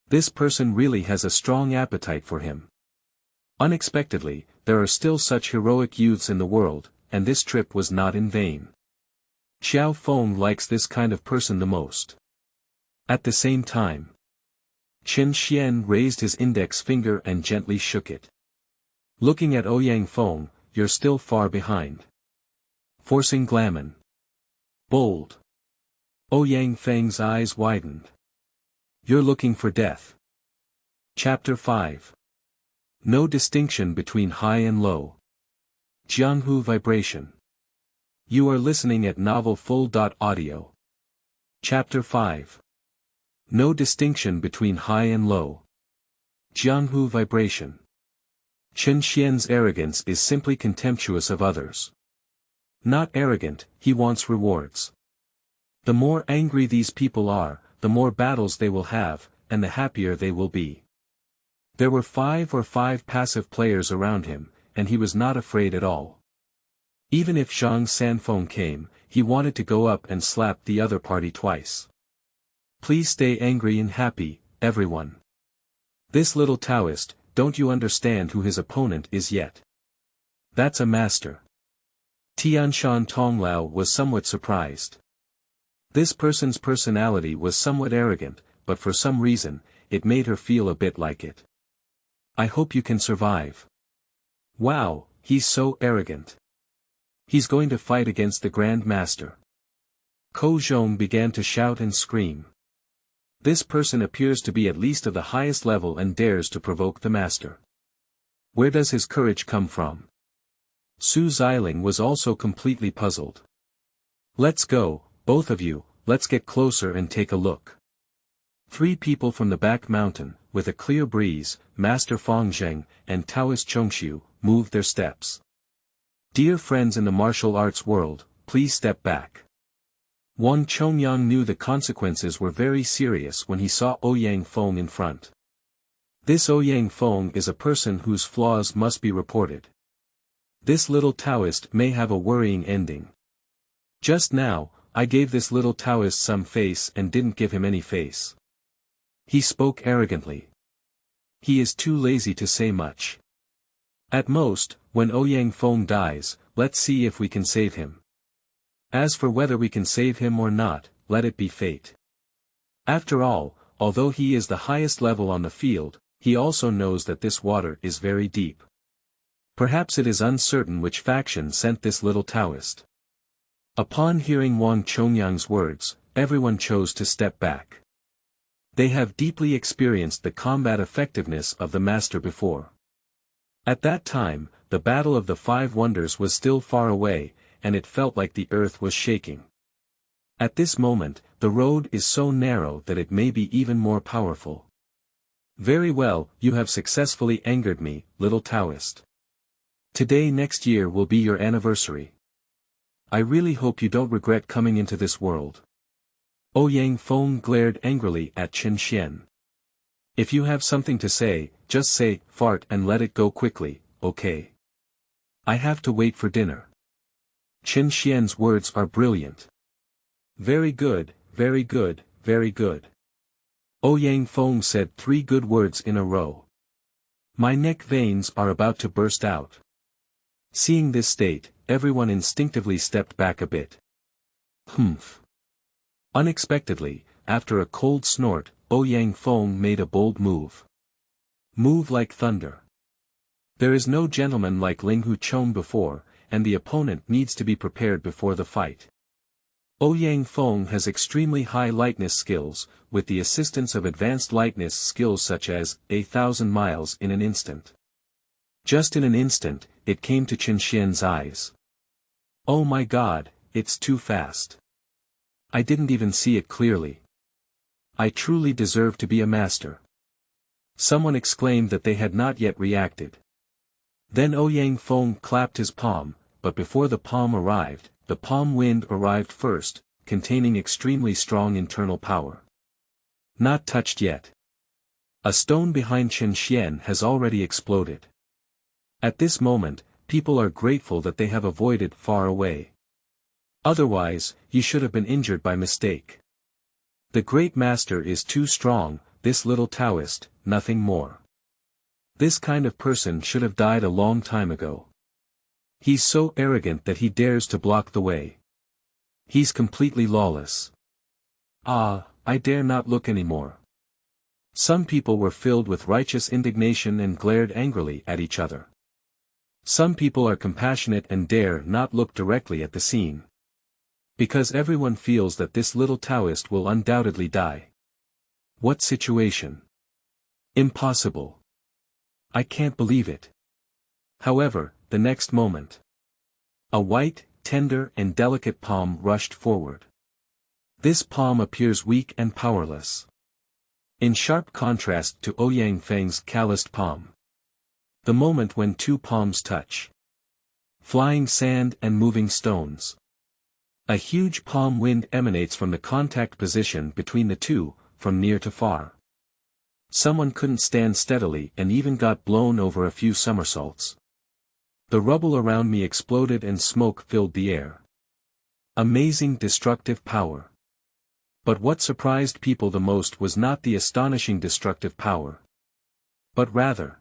This person really has a strong appetite for him. Unexpectedly, there are still such heroic youths in the world, and this trip was not in vain. Xiao Feng likes this kind of person the most. At the same time, Chen Xian raised his index finger and gently shook it. Looking at Ouyang Feng, you're still far behind. Forcing Glamour. Bold. Ouyang Feng's eyes widened. You're looking for death. Chapter 5. No distinction between high and low. Jianghu vibration. You are listening at novelfull.audio. Chapter 5. No distinction between high and low. Jianghu vibration. Chen Xian's arrogance is simply contemptuous of others. Not arrogant, he wants rewards. The more angry these people are, the more battles they will have, and the happier they will be. There were 5 passive players around him, and he was not afraid at all. Even if Zhang Sanfeng came, he wanted to go up and slap the other party twice. Please stay angry and happy, everyone. This little Taoist, don't you understand who his opponent is yet? That's a master. Tianshan Tonglao was somewhat surprised. This person's personality was somewhat arrogant, but for some reason, it made her feel a bit like it. I hope you can survive. Wow, he's so arrogant. He's going to fight against the Grand Master. Ko Zhong began to shout and scream. This person appears to be at least of the highest level and dares to provoke the master. Where does his courage come from? Su Xiling was also completely puzzled. Let's go, both of you, let's get closer and take a look. 3 people from the back mountain, with a clear breeze, Master Fang Zheng, and Taoist Chongxiu, moved their steps. Dear friends in the martial arts world, please step back. Wang Chongyang knew the consequences were very serious when he saw Ouyang Feng in front. This Ouyang Feng is a person whose flaws must be reported. This little Taoist may have a worrying ending. Just now, I gave this little Taoist some face and didn't give him any face. He spoke arrogantly. He is too lazy to say much. At most, when Ouyang Feng dies, let's see if we can save him. As for whether we can save him or not, let it be fate. After all, although he is the highest level on the field, he also knows that this water is very deep. Perhaps it is uncertain which faction sent this little Taoist. Upon hearing Wang Chongyang's words, everyone chose to step back. They have deeply experienced the combat effectiveness of the master before. At that time, the Battle of the 5 Wonders was still far away, and it felt like the earth was shaking. At this moment, the road is so narrow that it may be even more powerful. Very well, you have successfully angered me, little Taoist. Today next year will be your anniversary. I really hope you don't regret coming into this world. Ouyang Feng glared angrily at Chen Xian. If you have something to say, just say, fart and let it go quickly, okay? I have to wait for dinner. Chen Xian's words are brilliant. Very good, very good, very good. Ouyang Feng said 3 good words in a row. My neck veins are about to burst out. Seeing this state, everyone instinctively stepped back a bit. Humph. Unexpectedly, after a cold snort, Ouyang Feng made a bold move. Move like thunder. There is no gentleman like Ling Hu Chong before, and the opponent needs to be prepared before the fight. Ouyang Feng has extremely high lightness skills, with the assistance of advanced lightness skills such as 1,000 miles in an instant. Just in an instant, it came to Chen Xian's eyes. Oh my god, it's too fast. I didn't even see it clearly. I truly deserve to be a master. Someone exclaimed that they had not yet reacted. Then Ouyang Feng clapped his palm, but before the palm arrived, the palm wind arrived first, containing extremely strong internal power. Not touched yet. A stone behind Chen Xuan has already exploded. At this moment, people are grateful that they have avoided far away. Otherwise, you should have been injured by mistake. The great master is too strong, this little Taoist, nothing more. This kind of person should have died a long time ago. He's so arrogant that he dares to block the way. He's completely lawless. Ah, I dare not look anymore. Some people were filled with righteous indignation and glared angrily at each other. Some people are compassionate and dare not look directly at the scene. Because everyone feels that this little Taoist will undoubtedly die. What situation? Impossible. I can't believe it. However, the next moment. A white, tender and delicate palm rushed forward. This palm appears weak and powerless. In sharp contrast to Ouyang Feng's calloused palm. The moment when two palms touch. Flying sand and moving stones. A huge palm wind emanates from the contact position between the two, from near to far. Someone couldn't stand steadily and even got blown over a few somersaults. The rubble around me exploded and smoke filled the air. Amazing destructive power. But what surprised people the most was not the astonishing destructive power. But rather,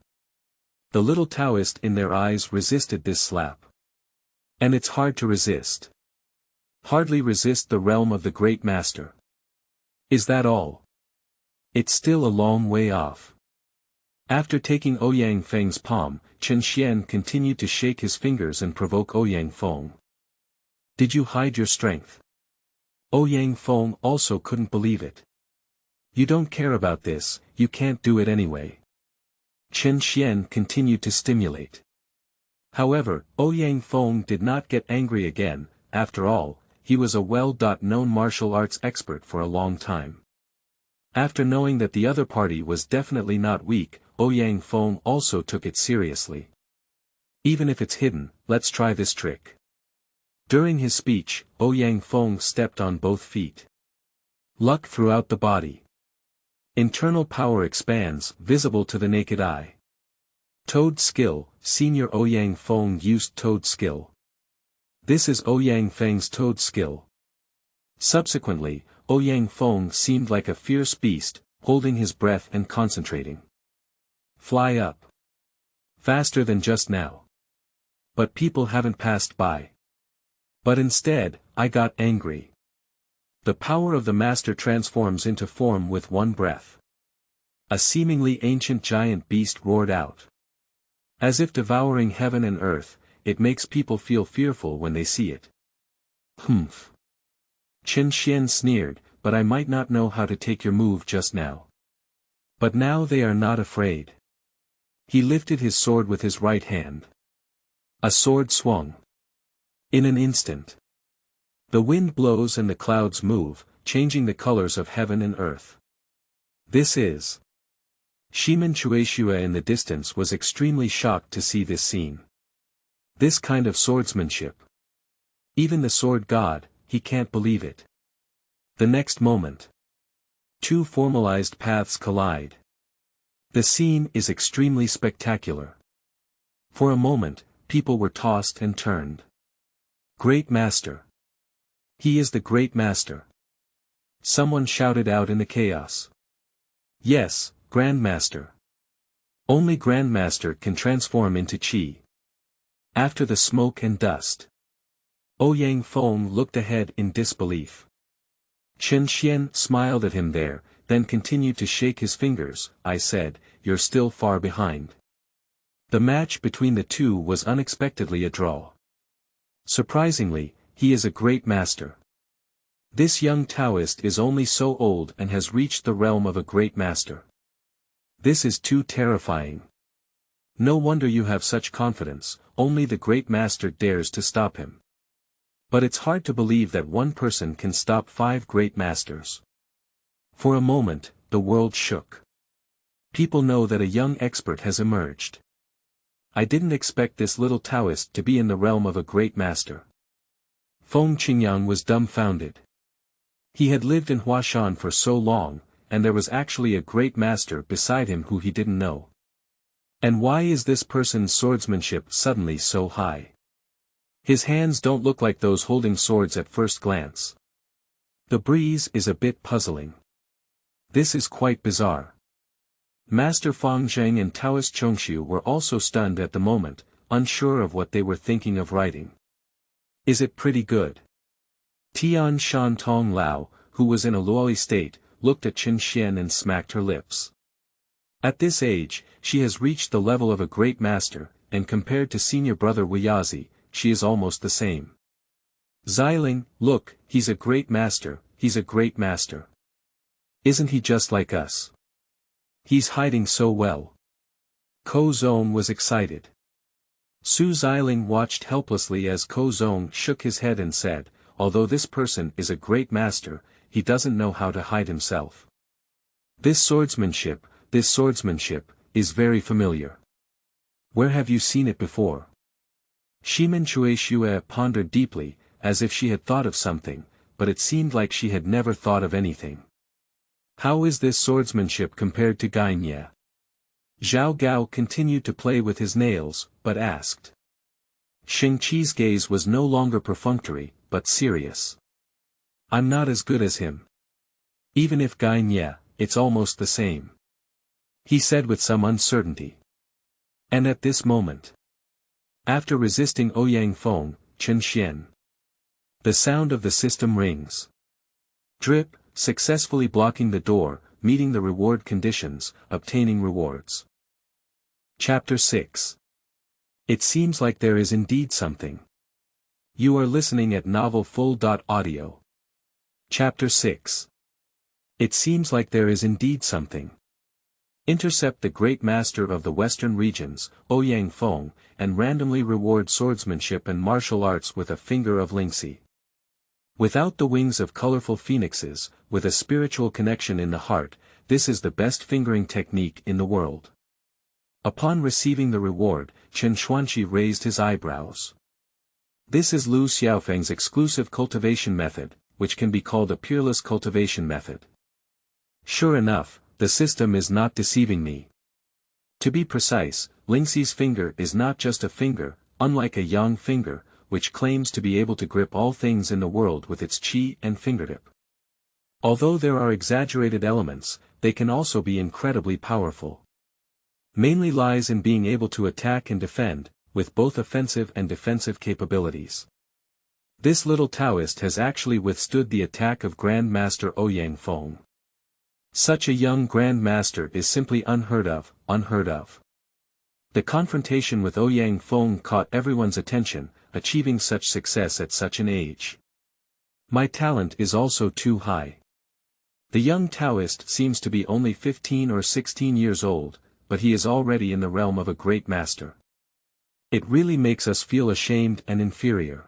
the little Taoist in their eyes resisted this slap. And it's hard to resist. Hardly resist the realm of the great master. Is that all? It's still a long way off. After taking Ouyang Feng's palm, Chen Xuan continued to shake his fingers and provoke Ouyang Feng. Did you hide your strength? Ouyang Feng also couldn't believe it. You don't care about this, you can't do it anyway. Chen Xuan continued to stimulate. However, Ouyang Feng did not get angry again. After all, he was a well-known martial arts expert for a long time. After knowing that the other party was definitely not weak, Ouyang Feng also took it seriously. Even if it's hidden, let's try this trick. During his speech, Ouyang Feng stepped on both feet. Luck throughout the body. Internal power expands, visible to the naked eye. Toad skill, Senior Ouyang Feng used toad skill. This is Ouyang Feng's toad skill. Subsequently, Ouyang Feng seemed like a fierce beast, holding his breath and concentrating. Fly up. Faster than just now. But people haven't passed by. But instead, I got angry. The power of the master transforms into form with one breath. A seemingly ancient giant beast roared out. As if devouring heaven and earth, it makes people feel fearful when they see it. Humph. Chen Xuan sneered, but I might not know how to take your move just now. But now they are not afraid. He lifted his sword with his right hand. A sword swung. In an instant. The wind blows and the clouds move, changing the colors of heaven and earth. This is. Shimen Chueshua in the distance was extremely shocked to see this scene. This kind of swordsmanship. Even the sword god, he can't believe it. The next moment. Two formalized paths collide. The scene is extremely spectacular. For a moment, people were tossed and turned. Great Master. He is the Great Master. Someone shouted out in the chaos. Yes, Grandmaster. Only Grandmaster can transform into Qi. After the smoke and dust. Ouyang Feng looked ahead in disbelief. Chen Xuan smiled at him there, then continued to shake his fingers. I said, you're still far behind. The match between the two was unexpectedly a draw. Surprisingly, he is a great master. This young Taoist is only so old and has reached the realm of a great master. This is too terrifying. No wonder you have such confidence, only the great master dares to stop him. But it's hard to believe that one person can stop 5 great masters. For a moment, the world shook. People know that a young expert has emerged. I didn't expect this little Taoist to be in the realm of a great master. Feng Qingniao was dumbfounded. He had lived in Huashan for so long, and there was actually a great master beside him who he didn't know. And why is this person's swordsmanship suddenly so high? His hands don't look like those holding swords at first glance. The breeze is a bit puzzling. This is quite bizarre. Master Fang Zheng and Taoist Zhongxie were also stunned at the moment, unsure of what they were thinking of writing. Is it pretty good? Tian Shan Tong Lao, who was in a luoy state, looked at Chen Xuan and smacked her lips. At this age, she has reached the level of a great master, and compared to senior brother Wuyazi, she is almost the same. Xiling, look, he's a great master, he's a great master. Isn't he just like us? He's hiding so well. Ko Zong was excited. Su Xiling watched helplessly as Ko Zong shook his head and said, although this person is a great master, he doesn't know how to hide himself. This swordsmanship, is very familiar. Where have you seen it before? Shimen Chueshue pondered deeply, as if she had thought of something, but it seemed like she had never thought of anything. How is this swordsmanship compared to Qingniao? Zhao Gao continued to play with his nails, but asked. Xing Qi's gaze was no longer perfunctory, but serious. I'm not as good as him. Even if Qingniao, it's almost the same. He said with some uncertainty. And at this moment. After resisting Ouyang Feng, Chen Xuan. The sound of the system rings. Drip, successfully blocking the door, meeting the reward conditions, obtaining rewards. Chapter 6. It seems like there is indeed something. You are listening at novelfull.audio. Chapter 6. It seems like there is indeed something. Intercept the great master of the western regions, Ouyang Feng, and randomly reward swordsmanship and martial arts with a finger of Lingxi. Without the wings of colorful phoenixes, with a spiritual connection in the heart, this is the best fingering technique in the world. Upon receiving the reward, Chen Xuanqi raised his eyebrows. This is Lu Xiaofeng's exclusive cultivation method, which can be called a peerless cultivation method. Sure enough, the system is not deceiving me. To be precise, Lingxi's finger is not just a finger, unlike a yang finger, which claims to be able to grip all things in the world with its qi and fingertip. Although there are exaggerated elements, they can also be incredibly powerful. Mainly lies in being able to attack and defend, with both offensive and defensive capabilities. This little Taoist has actually withstood the attack of Grand Master Ouyang Feng. Such a young Grand Master is simply unheard of. The confrontation with Ouyang Feng caught everyone's attention, achieving such success at such an age. My talent is also too high. The young Taoist seems to be only 15 or 16 years old, but he is already in the realm of a great master. It really makes us feel ashamed and inferior.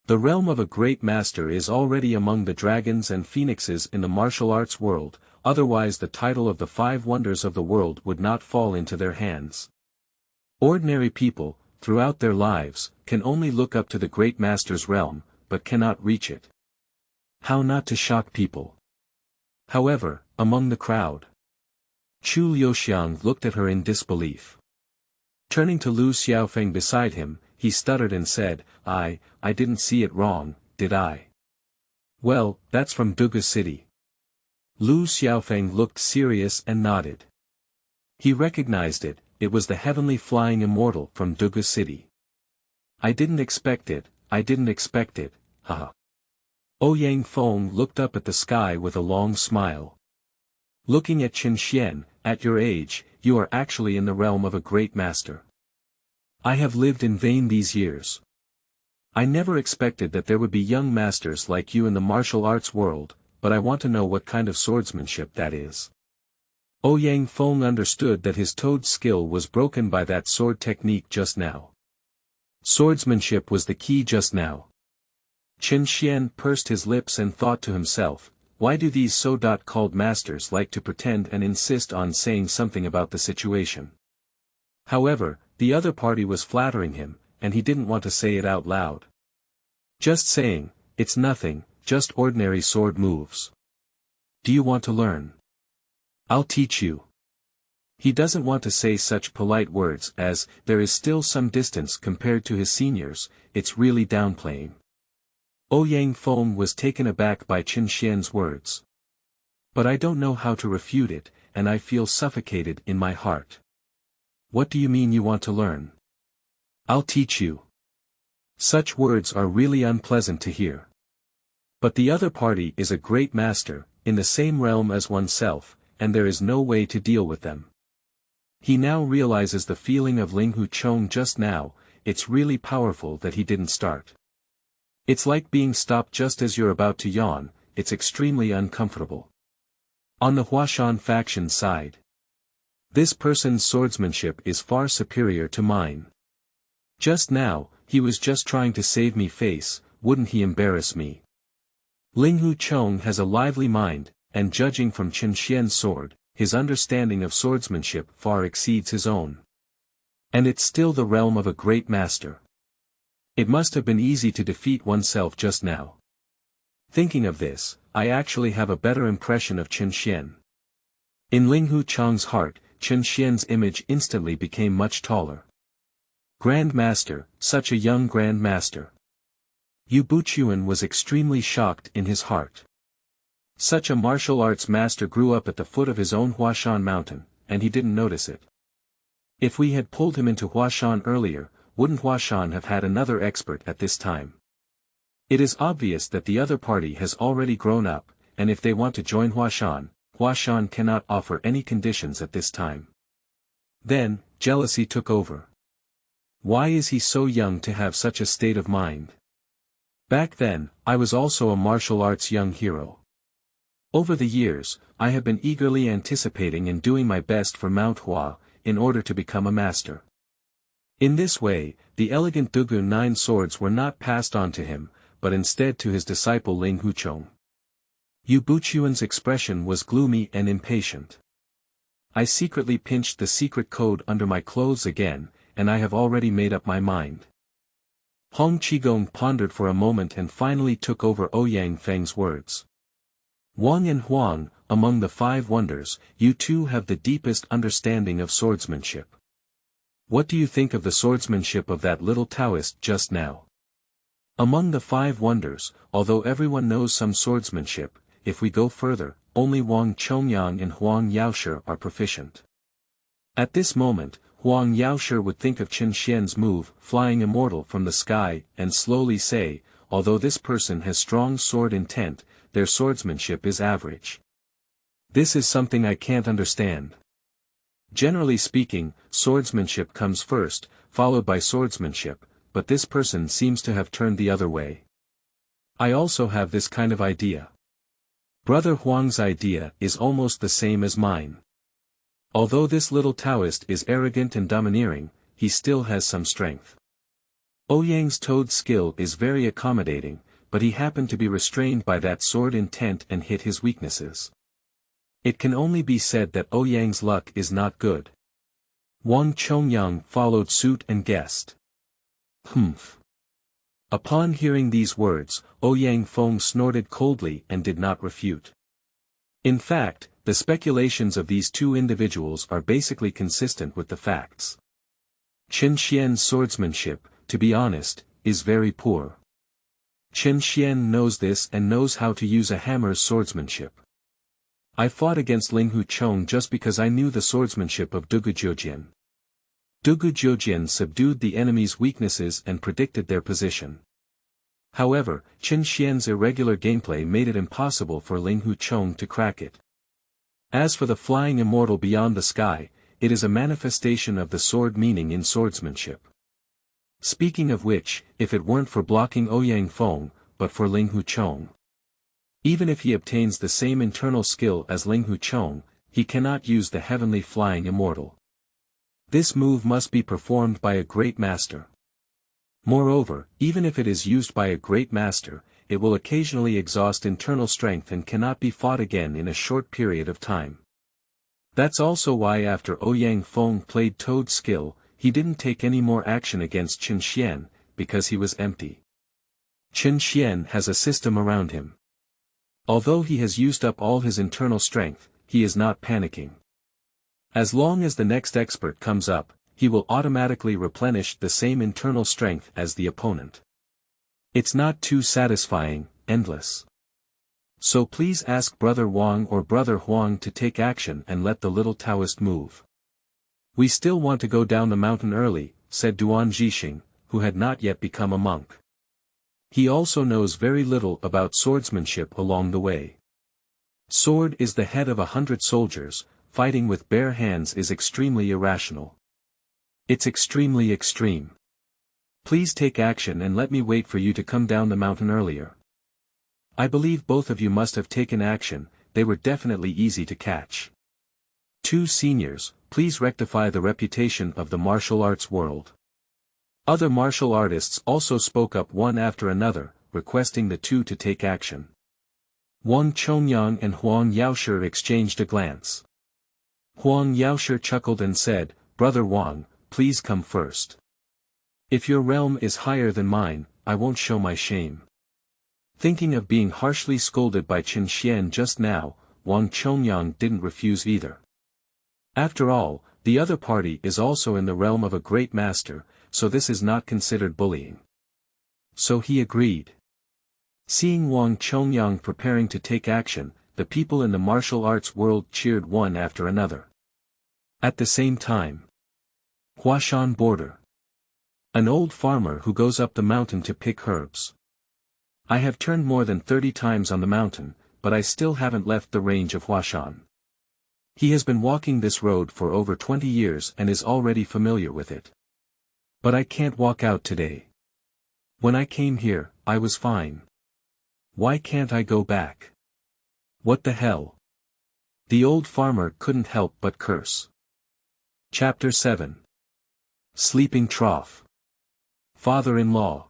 The realm of a great master is already among the dragons and phoenixes in the martial arts world, otherwise the title of the 5 wonders of the world would not fall into their hands. Ordinary people, throughout their lives, can only look up to the great master's realm, but cannot reach it. How not to shock people? However, among the crowd, Chu Liuxiang looked at her in disbelief. Turning to Lu Xiaofeng beside him, he stuttered and said, I didn't see it wrong, did I? Well, that's from Dugu City. Lu Xiaofeng looked serious and nodded. He recognized it, it was the heavenly flying immortal from Dugu City. I didn't expect it, haha. Ouyang Feng looked up at the sky with a long smile. Looking at Chen Xuan, at your age, you are actually in the realm of a great master. I have lived in vain these years. I never expected that there would be young masters like you in the martial arts world, but I want to know what kind of swordsmanship that is. Ouyang Feng understood that his toad skill was broken by that sword technique just now. Swordsmanship was the key just now. Chen Xuan pursed his lips and thought to himself, why do these so-called masters like to pretend and insist on saying something about the situation? However, the other party was flattering him, and he didn't want to say it out loud. Just saying, it's nothing, just ordinary sword moves. Do you want to learn? I'll teach you. He doesn't want to say such polite words as, there is still some distance compared to his seniors, it's really downplaying. Ouyang Feng was taken aback by Qin Xian's words. But I don't know how to refute it, and I feel suffocated in my heart. What do you mean you want to learn? I'll teach you. Such words are really unpleasant to hear. But the other party is a great master, in the same realm as oneself, and there is no way to deal with them. He now realizes the feeling of Ling Huchong just now, it's really powerful that he didn't start. It's like being stopped just as you're about to yawn, it's extremely uncomfortable. On the Huashan faction side, this person's swordsmanship is far superior to mine. Just now, he was just trying to save me face, wouldn't he embarrass me? Ling Huchong has a lively mind, and judging from Qin Xian's sword, his understanding of swordsmanship far exceeds his own. And it's still the realm of a great master. It must have been easy to defeat oneself just now. Thinking of this, I actually have a better impression of Qin Xian. In Ling Huchong's heart, Qin Xian's image instantly became much taller. Grand Master, such a young Grand Master. Yu Buchuan was extremely shocked in his heart. Such a martial arts master grew up at the foot of his own Huashan mountain, and he didn't notice it. If we had pulled him into Huashan earlier, wouldn't Huashan have had another expert at this time? It is obvious that the other party has already grown up, and if they want to join Huashan, Huashan cannot offer any conditions at this time. Then, jealousy took over. Why is he so young to have such a state of mind? Back then, I was also a martial arts young hero. Over the years, I have been eagerly anticipating and doing my best for Mount Hua, in order to become a master. In this way, the elegant Dugu 9 swords were not passed on to him, but instead to his disciple Ling Huchong. Yu Buchuan's expression was gloomy and impatient. I secretly pinched the secret code under my clothes again, and I have already made up my mind. Hong Qigong pondered for a moment and finally took over Ouyang Feng's words. Wang and Huang, among the 5 wonders, you two have the deepest understanding of swordsmanship. What do you think of the swordsmanship of that little Taoist just now? Among the 5 wonders, although everyone knows some swordsmanship, if we go further, only Wang Chongyang and Huang Yaoshi are proficient. At this moment, Huang Yaoshi would think of Qin Xian's move, flying immortal from the sky, and slowly say, although this person has strong sword intent, their swordsmanship is average. This is something I can't understand. Generally speaking, swordsmanship comes first, followed by swordsmanship, but this person seems to have turned the other way. I also have this kind of idea. Brother Huang's idea is almost the same as mine. Although this little Taoist is arrogant and domineering, he still has some strength. Ouyang's toad skill is very accommodating, but he happened to be restrained by that sword intent and hit his weaknesses. It can only be said that Ouyang's luck is not good. Wang Chongyang followed suit and guessed. Humph. Upon hearing these words, Ouyang Feng snorted coldly and did not refute. In fact, the speculations of these two individuals are basically consistent with the facts. Qin Xian's swordsmanship, to be honest, is very poor. Qin Xian knows this and knows how to use a hammer's swordsmanship. I fought against Ling Huchong just because I knew the swordsmanship of Dugu Jiujian. Dugu Jiujian subdued the enemy's weaknesses and predicted their position. However, Qin Xian's irregular gameplay made it impossible for Ling Huchong to crack it. As for the flying immortal beyond the sky, it is a manifestation of the sword meaning in swordsmanship. Speaking of which, if it weren't for blocking Ouyang Feng, but for Ling Huchong. Even if he obtains the same internal skill as Ling Huchong, he cannot use the heavenly flying immortal. This move must be performed by a great master. Moreover, even if it is used by a great master, it will occasionally exhaust internal strength and cannot be fought again in a short period of time. That's also why after Ouyang Feng played Toad's skill, he didn't take any more action against Qin Xian, because he was empty. Chen Xuan has a system around him. Although he has used up all his internal strength, he is not panicking. As long as the next expert comes up, he will automatically replenish the same internal strength as the opponent. It's not too satisfying, endless. So please ask Brother Wang or Brother Huang to take action and let the little Taoist move. We still want to go down the mountain early, said Duan Zhixing, who had not yet become a monk. He also knows very little about swordsmanship along the way. Sword is the head of 100 soldiers, fighting with bare hands is extremely irrational. It's extremely extreme. Please take action and let me wait for you to come down the mountain earlier. I believe both of you must have taken action, they were definitely easy to catch. Two seniors, please rectify the reputation of the martial arts world. Other martial artists also spoke up one after another, requesting the two to take action. Wang Chongyang and Huang Yaoshi exchanged a glance. Huang Yaoshi chuckled and said, Brother Wang, please come first. If your realm is higher than mine, I won't show my shame. Thinking of being harshly scolded by Chen Xuan just now, Wang Chongyang didn't refuse either. After all, the other party is also in the realm of a great master, so this is not considered bullying. So he agreed. Seeing Wang Chongyang preparing to take action, the people in the martial arts world cheered one after another. At the same time, Huashan border. An old farmer who goes up the mountain to pick herbs. I have turned more than 30 times on the mountain, but I still haven't left the range of Huashan. He has been walking this road for over 20 years and is already familiar with it. But I can't walk out today. When I came here, I was fine. Why can't I go back? What the hell? The old farmer couldn't help but curse. Chapter 7. Sleeping Trough. Father-in-law.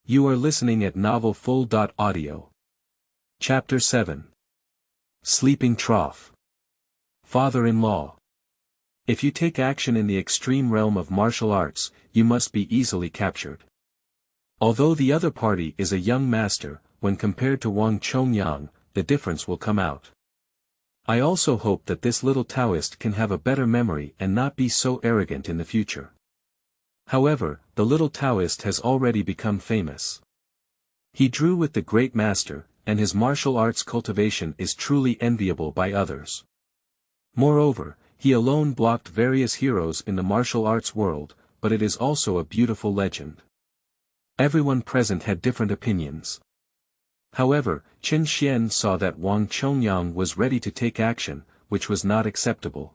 You are listening at novelfull.audio. Chapter 7. Sleeping Trough. Father-in-law. If you take action in the extreme realm of martial arts, you must be easily captured. Although the other party is a young master, when compared to Wang Chongyang, the difference will come out. I also hope that this little Taoist can have a better memory and not be so arrogant in the future. However, the little Taoist has already become famous. He drew with the great master, and his martial arts cultivation is truly enviable by others. Moreover, he alone blocked various heroes in the martial arts world, but it is also a beautiful legend. Everyone present had different opinions. However, Chen Xuan saw that Wang Chongyang was ready to take action, which was not acceptable.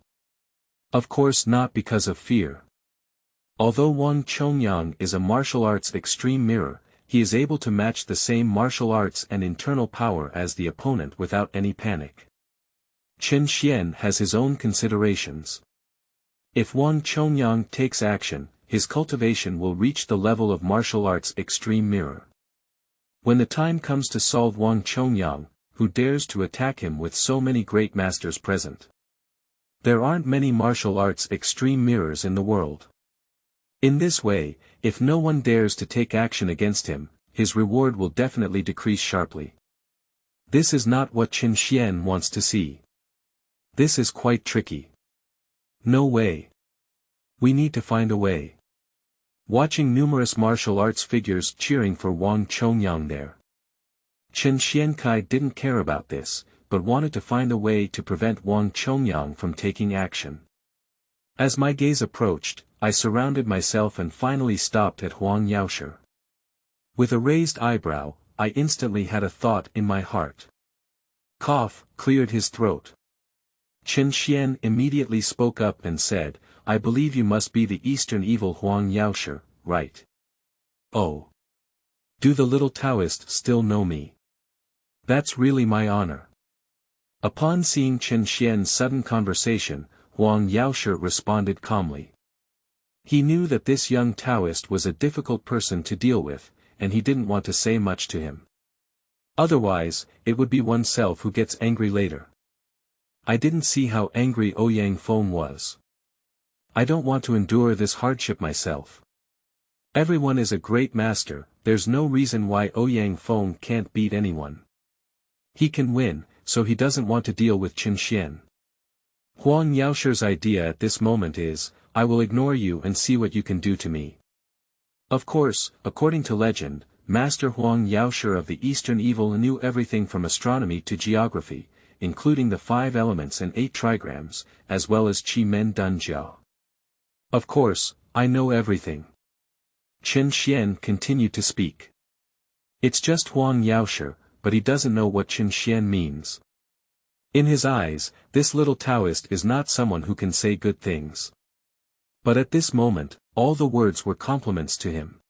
Of course not because of fear. Although Wang Chongyang is a martial arts extreme mirror, he is able to match the same martial arts and internal power as the opponent without any panic. Chen Xuan has his own considerations. If Wang Chongyang takes action, his cultivation will reach the level of martial arts extreme mirror. When the time comes to solve Wang Chongyang, who dares to attack him with so many great masters present? There aren't many martial arts extreme mirrors in the world. In this way, if no one dares to take action against him, his reward will definitely decrease sharply. This is not what Chen Xuan wants to see. This is quite tricky. No way. We need to find a way. Watching numerous martial arts figures cheering for Wang Chongyang there. Chen Xiankai didn't care about this, but wanted to find a way to prevent Wang Chongyang from taking action. As my gaze approached, I surrounded myself and finally stopped at Huang Yaoshi. With a raised eyebrow, I instantly had a thought in my heart. Cough cleared his throat. Chen Xuan immediately spoke up and said, I believe you must be the Eastern evil Huang Yaoshi, right? Oh. Do the little Taoist still know me? That's really my honor. Upon seeing Chen Xuan's sudden conversation, Huang Yaoshi responded calmly. He knew that this young Taoist was a difficult person to deal with, and he didn't want to say much to him. Otherwise, it would be oneself who gets angry later. I didn't see how angry Ouyang Feng was. I don't want to endure this hardship myself. Everyone is a great master, there's no reason why Ouyang Feng can't beat anyone. He can win, so he doesn't want to deal with Qin Xian. Huang Yaoshi's idea at this moment is, I will ignore you and see what you can do to me. Of course, according to legend, Master Huang Yaoshi of the Eastern Evil knew everything from astronomy to geography, including the 5 elements and 8 trigrams, as well as Qi Men Dun Jiao. Of course, I know everything. Qin Xian continued to speak. It's just Huang Yaoshi, but he doesn't know what Qin Xian means. In his eyes, this little Taoist is not someone who can say good things. But at this moment, all the words were compliments to him.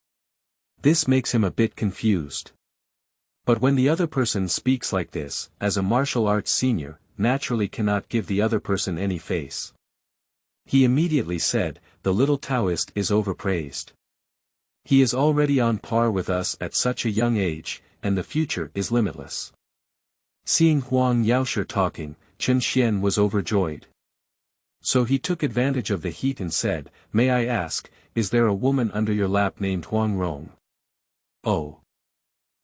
This makes him a bit confused. But when the other person speaks like this, as a martial arts senior, naturally cannot give the other person any face. He immediately said, the little Taoist is overpraised. He is already on par with us at such a young age, and the future is limitless. Seeing Huang Yaoshi talking, Qin Xian was overjoyed. So he took advantage of the heat and said, may I ask, is there a woman under your lap named Huang Rong? Oh.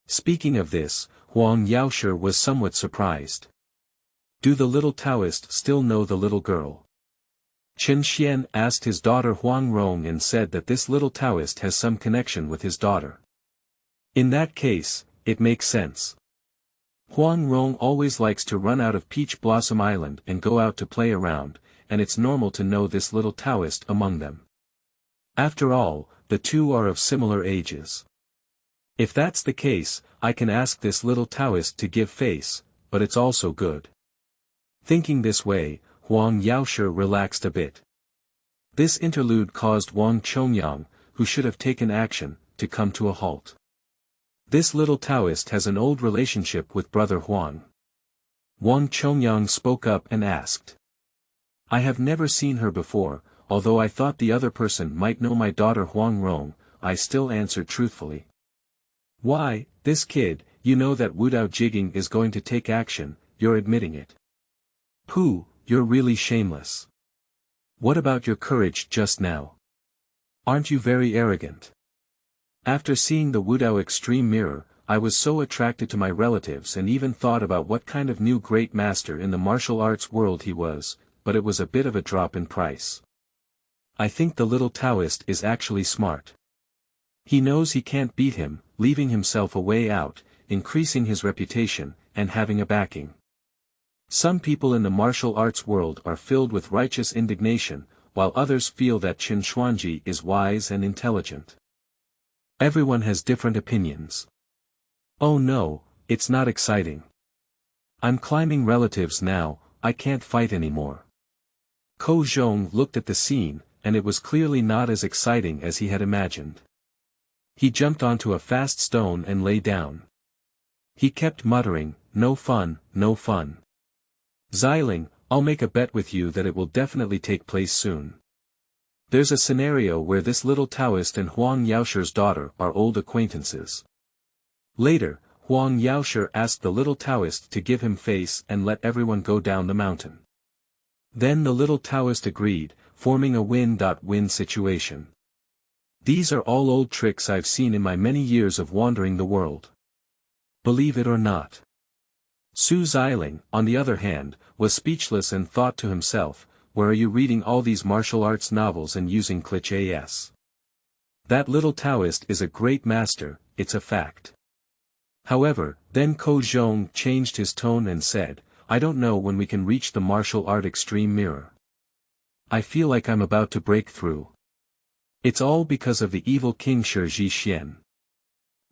Speaking of this, Huang Yaoshi was somewhat surprised. Do the little Taoist still know the little girl? Qin Xian asked his daughter Huang Rong and said that this little Taoist has some connection with his daughter. In that case, it makes sense. Huang Rong always likes to run out of Peach Blossom Island and go out to play around, and it's normal to know this little Taoist among them. After all, the two are of similar ages. If that's the case, I can ask this little Taoist to give face, but it's also good. Thinking this way, Huang Yaoshi relaxed a bit. This interlude caused Wang Chongyang, who should have taken action, to come to a halt. This little Taoist has an old relationship with brother Huang. Wang Chongyang spoke up and asked. I have never seen her before, although I thought the other person might know my daughter Huang Rong, I still answered truthfully. Why, this kid, you know that Wudao Jigging is going to take action, you're admitting it. Pooh, you're really shameless. What about your courage just now? Aren't you very arrogant? After seeing the Wudao Extreme Mirror, I was so attracted to my relatives and even thought about what kind of new great master in the martial arts world he was, but it was a bit of a drop in price. I think the little Taoist is actually smart. He knows he can't beat him, leaving himself a way out, increasing his reputation, and having a backing. Some people in the martial arts world are filled with righteous indignation, while others feel that Qin Xuanji is wise and intelligent. Everyone has different opinions. Oh no, it's not exciting. I'm climbing relatives now, I can't fight anymore. Ko Zhong looked at the scene, and it was clearly not as exciting as he had imagined. He jumped onto a fast stone and lay down. He kept muttering, no fun, no fun. Xiling, I'll make a bet with you that it will definitely take place soon. There's a scenario where this little Taoist and Huang Yaoshi's daughter are old acquaintances. Later, Huang Yaoshi asked the little Taoist to give him face and let everyone go down the mountain. Then the little Taoist agreed, forming a win-win situation. These are all old tricks I've seen in my many years of wandering the world. Believe it or not. Su Xiling, on the other hand, was speechless and thought to himself, where are you reading all these martial arts novels and using clichés? That little Taoist is a great master, it's a fact. However, then Ko Zhong changed his tone and said, I don't know when we can reach the martial art extreme mirror. I feel like I'm about to break through. It's all because of the evil King Shi Xian.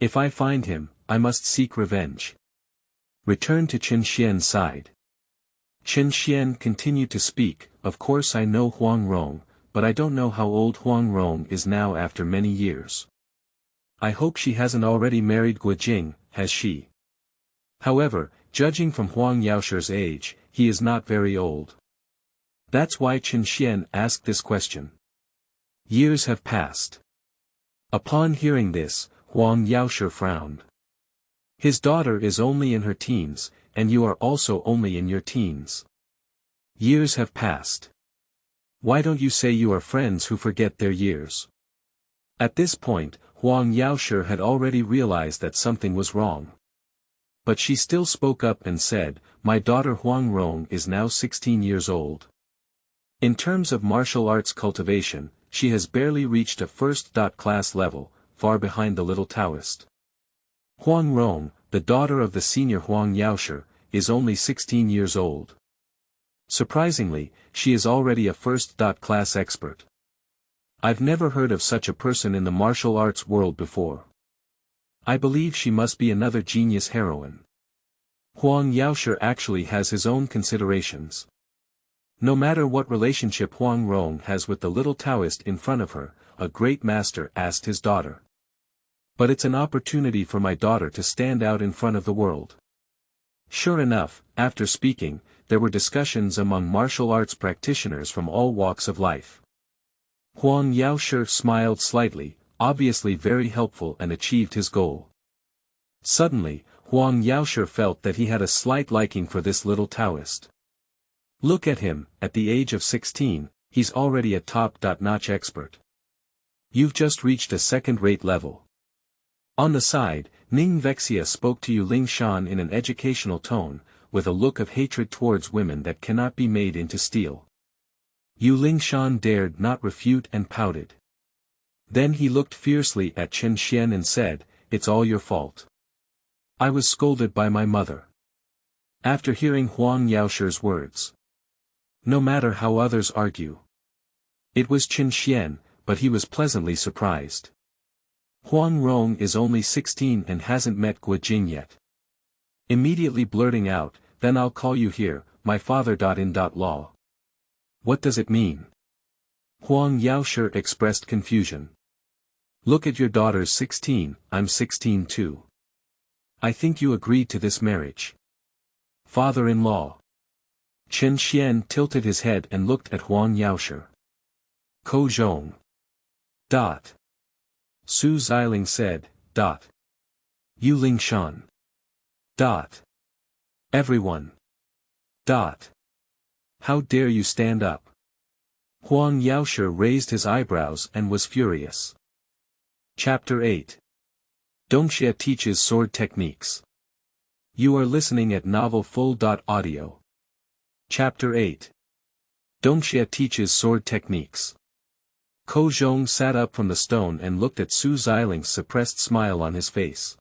If I find him, I must seek revenge. Return to Qin Xian's side. Qin Xian continued to speak, of course I know Huang Rong, but I don't know how old Huang Rong is now after many years. I hope she hasn't already married Guojing, has she? However, judging from Huang Yaoshi's age, he is not very old. That's why Qin Xian asked this question. Years have passed. Upon hearing this, Huang Yaoshi frowned. His daughter is only in her teens, and you are also only in your teens. Years have passed. Why don't you say you are friends who forget their years? At this point, Huang Yaoshi had already realized that something was wrong. But she still spoke up and said, "My daughter Huang Rong is now 16 years old. In terms of martial arts cultivation, she has barely reached a first-class level, far behind the little Taoist. Huang Rong, the daughter of the senior Huang Yaoshi, is only 16 years old. Surprisingly, she is already a first-class expert. I've never heard of such a person in the martial arts world before. I believe she must be another genius heroine." Huang Yaoshi actually has his own considerations. No matter what relationship Huang Rong has with the little Taoist in front of her, a great master asked his daughter. "But it's an opportunity for my daughter to stand out in front of the world." Sure enough, after speaking, there were discussions among martial arts practitioners from all walks of life. Huang Yaoshi smiled slightly, obviously very helpful, and achieved his goal. Suddenly, Huang Yaoshi felt that he had a slight liking for this little Taoist. Look at him, at the age of 16, he's already a top-notch expert. You've just reached a second-rate level. On the side, Ning Vexia spoke to Yu Lingshan in an educational tone, with a look of hatred towards women that cannot be made into steel. Yu Lingshan dared not refute and pouted. Then he looked fiercely at Chen Xian and said, "It's all your fault. I was scolded by my mother." After hearing Huang Yaoshi's words. No matter how others argue. It was Chen Xian, but he was pleasantly surprised. Huang Rong is only 16 and hasn't met Guo Jing yet. Immediately blurting out, "Then I'll call you here, my father.in.law. What does it mean?" Huang Yaoshi expressed confusion. "Look at your daughter's 16, I'm 16 too. I think you agreed to this marriage." "Father-in-law." Chen Xian tilted his head and looked at Huang Yaoshi. "Ko Zhong. Su Xiling said, Yu Lingshan. Everyone. How dare you stand up?" Huang Yaoshi raised his eyebrows and was furious. Chapter 8. Dongxie teaches sword techniques. You are listening at novelfull.audio. Chapter 8. Dongxie teaches sword techniques. Ko Zhong sat up from the stone and looked at Su Xiling's suppressed smile on his face.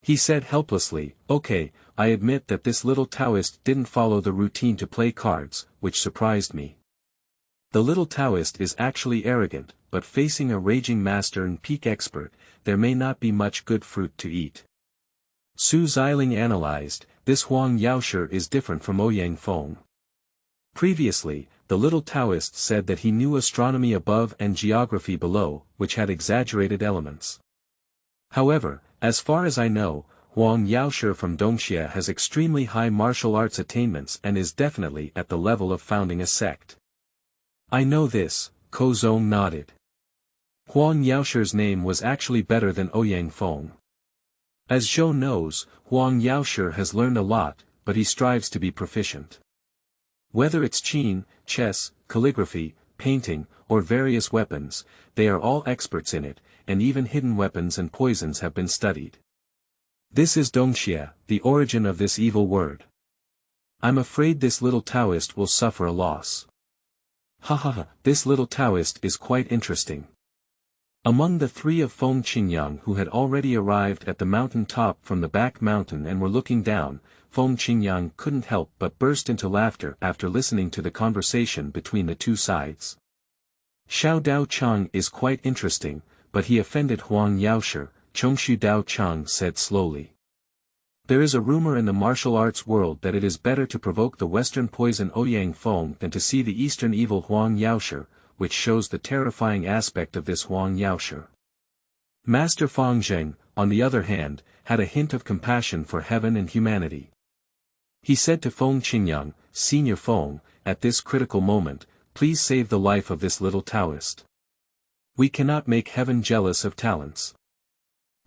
He said helplessly, "Okay, I admit that this little Taoist didn't follow the routine to play cards, which surprised me. The little Taoist is actually arrogant, but facing a raging master and peak expert, there may not be much good fruit to eat." Su Xiling analyzed, this Huang Yaoshi is different from Ouyang Feng. Previously, the little Taoist said that he knew astronomy above and geography below, which had exaggerated elements. However, as far as I know, Huang Yaoshi from Dongxie has extremely high martial arts attainments and is definitely at the level of founding a sect. I know this, Ko Zhong nodded. Huang Yaoshi's name was actually better than Ouyang Feng. As Zhou knows, Huang Yaoshi has learned a lot, but he strives to be proficient. Whether it's qin, chess, calligraphy, painting, or various weapons, they are all experts in it, and even hidden weapons and poisons have been studied. This is Dongxie, the origin of this evil word. I'm afraid this little Taoist will suffer a loss. This little Taoist is quite interesting. Among the three of Feng Qingyang who had already arrived at the mountain top from the back mountain and were looking down, Feng Qingyang couldn't help but burst into laughter after listening to the conversation between the two sides. Xiao Dao Chang is quite interesting, but he offended Huang Yaoshi, Chongshu Dao Chang said slowly. There is a rumor in the martial arts world that it is better to provoke the Western poison Ouyang Feng than to see the Eastern evil Huang Yaoshi, which shows the terrifying aspect of this Huang Yaoshi. Master Fang Zheng, on the other hand, had a hint of compassion for heaven and humanity. He said to Feng Qingyang, Senior Feng, at this critical moment, please save the life of this little Taoist. We cannot make heaven jealous of talents.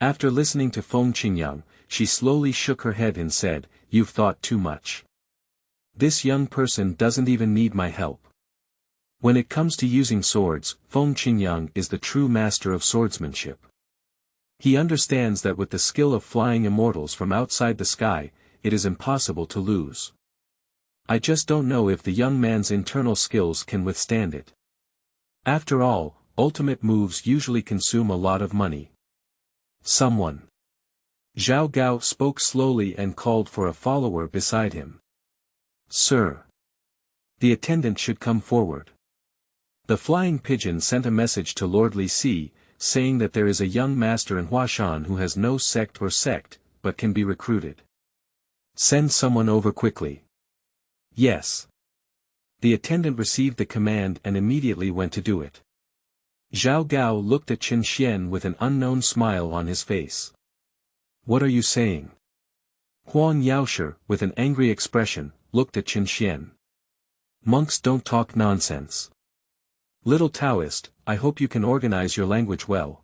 After listening to Feng Qingyang, she slowly shook her head and said, You've thought too much. This young person doesn't even need my help. When it comes to using swords, Feng Qingyang is the true master of swordsmanship. He understands that with the skill of flying immortals from outside the sky, it is impossible to lose. I just don't know if the young man's internal skills can withstand it. After all, ultimate moves usually consume a lot of money. Someone. Zhao Gao spoke slowly and called for a follower beside him. Sir. The attendant should come forward. The flying pigeon sent a message to Lord Li Si, saying that there is a young master in Huashan who has no sect, but can be recruited. Send someone over quickly. Yes. The attendant received the command and immediately went to do it. Zhao Gao looked at Chen Xian with an unknown smile on his face. What are you saying? Huang Yaoshi, with an angry expression, looked at Chen Xian. Monks don't talk nonsense. Little Taoist, I hope you can organize your language well.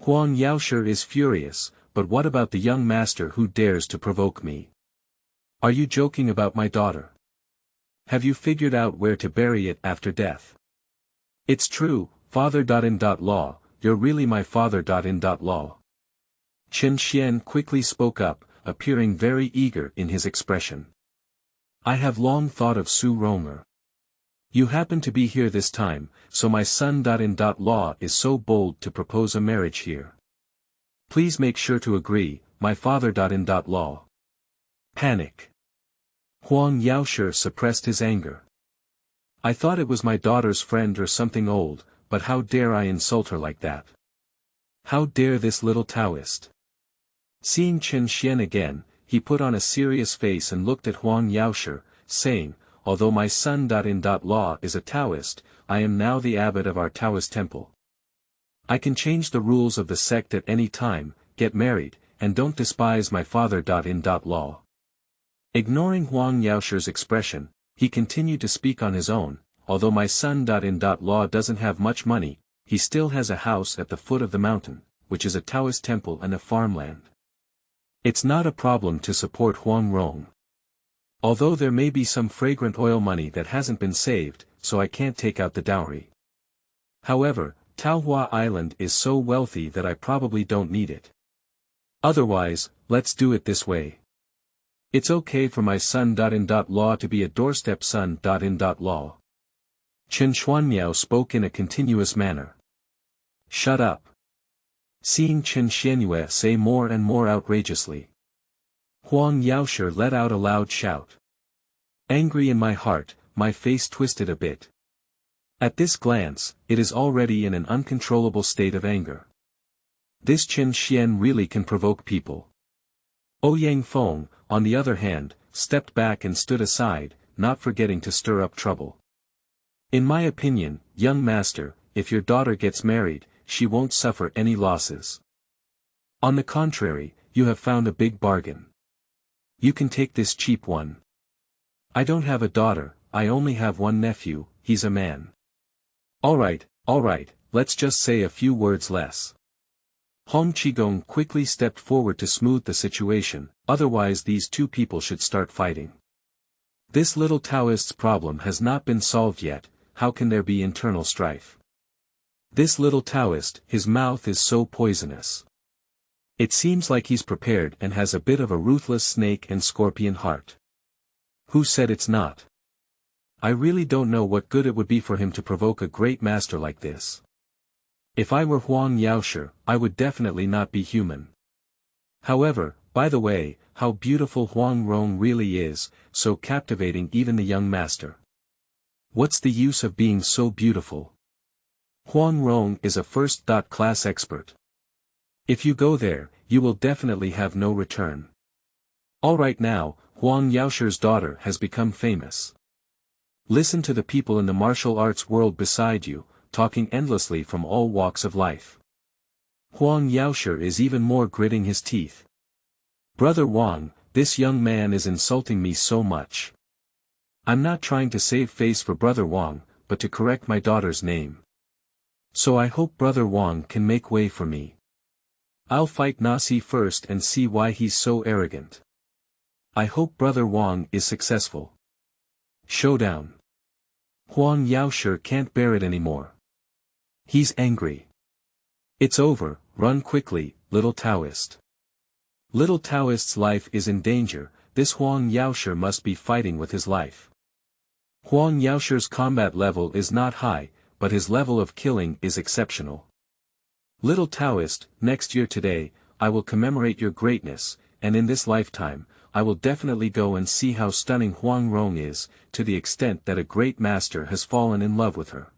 Huang Yaoshi is furious, but what about the young master who dares to provoke me? Are you joking about my daughter? Have you figured out where to bury it after death? It's true, father.in.law, you're really my father.in.law. Chen Xian quickly spoke up, appearing very eager in his expression. I have long thought of Su Romer. You happen to be here this time, so my son.in.law is so bold to propose a marriage here. Please make sure to agree, my father.in.law. Panic. Huang Yaoshi suppressed his anger. I thought it was my daughter's friend or something old, but how dare I insult her like that? How dare this little Taoist? Seeing Chen Xian again, he put on a serious face and looked at Huang Yaoshi, saying, although my son.in.law is a Taoist, I am now the abbot of our Taoist temple. I can change the rules of the sect at any time, get married, and don't despise my father.in.law. Ignoring Huang Yaoshi's expression, he continued to speak on his own, although my son.in.law doesn't have much money, he still has a house at the foot of the mountain, which is a Taoist temple and a farmland. It's not a problem to support Huang Rong. Although there may be some fragrant oil money that hasn't been saved, so I can't take out the dowry. However, Taohua Island is so wealthy that I probably don't need it. Otherwise, let's do it this way. It's okay for my son.in.law to be a doorstep son.in.law. Chen Xuanmiao spoke in a continuous manner. Shut up. Seeing Chen Xianyue say more and more outrageously. Huang Yaoshi let out a loud shout. Angry in my heart, my face twisted a bit. At this glance, it is already in an uncontrollable state of anger. This Chen Xian really can provoke people. Ouyang Feng, on the other hand, stepped back and stood aside, not forgetting to stir up trouble. In my opinion, young master, if your daughter gets married, she won't suffer any losses. On the contrary, you have found a big bargain. You can take this cheap one. I don't have a daughter, I only have one nephew, he's a man. Alright, let's just say a few words less. Hong Qigong quickly stepped forward to smooth the situation, otherwise these two people should start fighting. This little Taoist's problem has not been solved yet, how can there be internal strife? This little Taoist, his mouth is so poisonous. It seems like he's prepared and has a bit of a ruthless snake and scorpion heart. Who said it's not? I really don't know what good it would be for him to provoke a great master like this. If I were Huang Yaoshi, I would definitely not be human. However, by the way, how beautiful Huang Rong really is, so captivating even the young master. What's the use of being so beautiful? Huang Rong is a first-class expert. If you go there, you will definitely have no return. Alright now, Huang Yaoshi's daughter has become famous. Listen to the people in the martial arts world beside you, talking endlessly from all walks of life. Huang Yaoshi is even more gritting his teeth. Brother Wang, this young man is insulting me so much. I'm not trying to save face for Brother Wang, but to correct my daughter's name. So I hope Brother Wang can make way for me. I'll fight Nasi first and see why he's so arrogant. I hope Brother Wang is successful. Showdown. Yaoshi can't bear it anymore. He's angry. It's over, run quickly, little Taoist. Little Taoist's life is in danger, this Yaoshi must be fighting with his life. Yaoshi's combat level is not high, but his level of killing is exceptional. Little Taoist, next year today, I will commemorate your greatness, and in this lifetime, I will definitely go and see how stunning Huang Rong is, to the extent that a great master has fallen in love with her.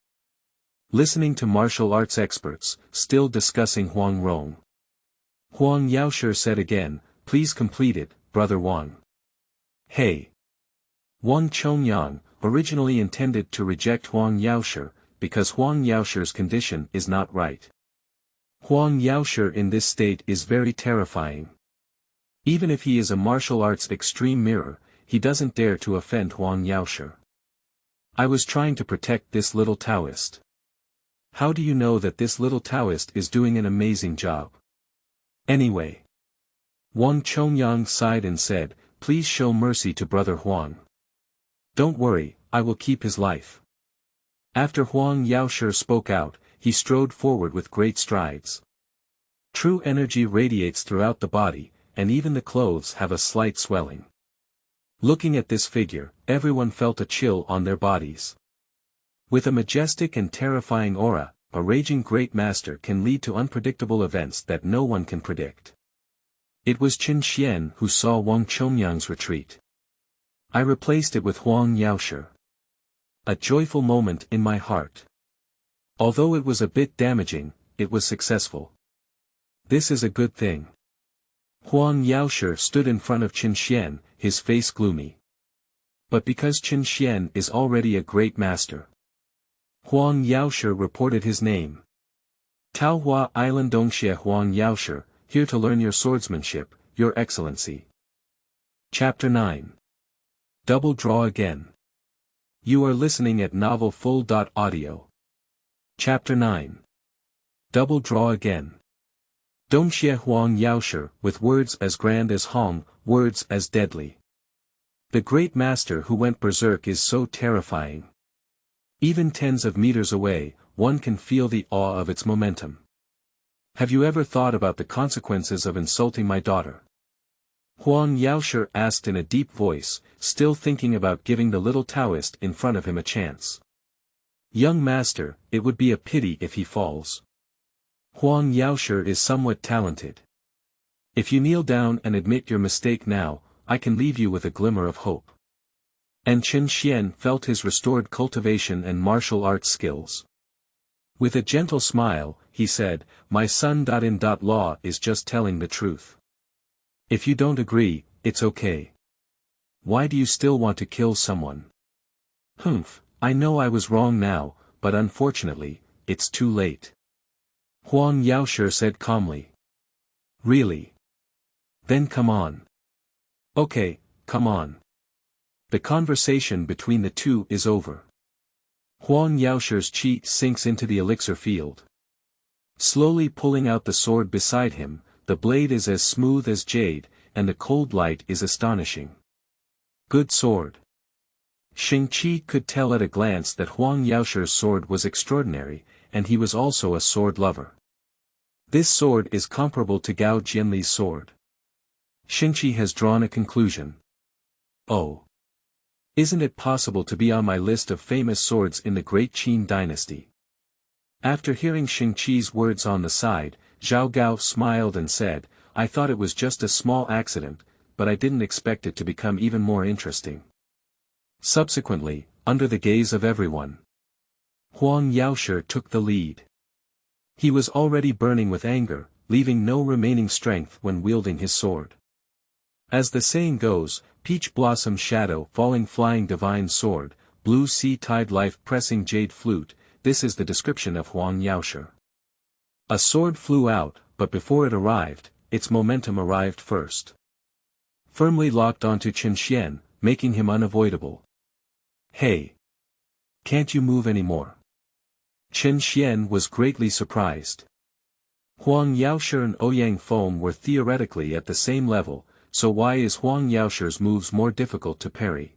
Listening to martial arts experts, still discussing Huang Rong. Yaoshi said again, please complete it, brother Wang. Hey. Wang Chongyang, originally intended to reject Yaoshi, because Yaoshi's condition is not right. Yaoshi in this state is very terrifying. Even if he is a martial arts extreme mirror, he doesn't dare to offend Yaoshi. I was trying to protect this little Taoist. How do you know that this little Taoist is doing an amazing job? Anyway. Wang Chongyang sighed and said, please show mercy to brother Huang. Don't worry, I will keep his life. After Yaoshi spoke out, he strode forward with great strides. True energy radiates throughout the body, and even the clothes have a slight swelling. Looking at this figure, everyone felt a chill on their bodies. With a majestic and terrifying aura, a raging great master can lead to unpredictable events that no one can predict. It was Qin Xian who saw Wang Chongyang's retreat. I replaced it with Yaoshi. A joyful moment in my heart. Although it was a bit damaging, it was successful. This is a good thing. Yaoshi stood in front of Qin Xian, his face gloomy. But because Qin Xian is already a great master. Yaoshi reported his name. Taohua Island Dongxie Yaoshi, here to learn your swordsmanship, your excellency. Chapter 9. Double Draw Again. You are listening at novelfull.audio. Chapter 9. Double Draw Again. Dongxie Yaoshi, with words as grand as Hong, words as deadly. The great master who went berserk is so terrifying. Even tens of meters away, one can feel the awe of its momentum. Have you ever thought about the consequences of insulting my daughter? Yaoshi asked in a deep voice, still thinking about giving the little Taoist in front of him a chance. Young master, it would be a pity if he falls. Yaoshi is somewhat talented. If you kneel down and admit your mistake now, I can leave you with a glimmer of hope. And Qin Xian felt his restored cultivation and martial arts skills. With a gentle smile, he said, my son-in-law is just telling the truth. If you don't agree, it's okay. Why do you still want to kill someone? Humph, I know I was wrong now, but unfortunately, it's too late. Yaoshi said calmly. Really? Then come on. Okay, come on. The conversation between the two is over. Yaoshi's chi sinks into the elixir field. Slowly pulling out the sword beside him, the blade is as smooth as jade, and the cold light is astonishing. Good sword. Xingqi could tell at a glance that Yaoshi's sword was extraordinary, and he was also a sword lover. This sword is comparable to Gao Jianli's sword. Xingqi has drawn a conclusion. Oh. Isn't it possible to be on my list of famous swords in the great Qin dynasty? After hearing Xingqi's words on the side, Zhao Gao smiled and said, I thought it was just a small accident, but I didn't expect it to become even more interesting. Subsequently, under the gaze of everyone, Yaoshi took the lead. He was already burning with anger, leaving no remaining strength when wielding his sword. As the saying goes, peach blossom shadow falling flying divine sword, blue sea tide life pressing jade flute, this is the description of Yaoshi. A sword flew out, but before it arrived, its momentum arrived first. Firmly locked onto Qin Xian, making him unavoidable. Hey! Can't you move anymore? Qin Xian was greatly surprised. Yaoshi and Ouyang Foam were theoretically at the same level, so why is Yaoshi's moves more difficult to parry?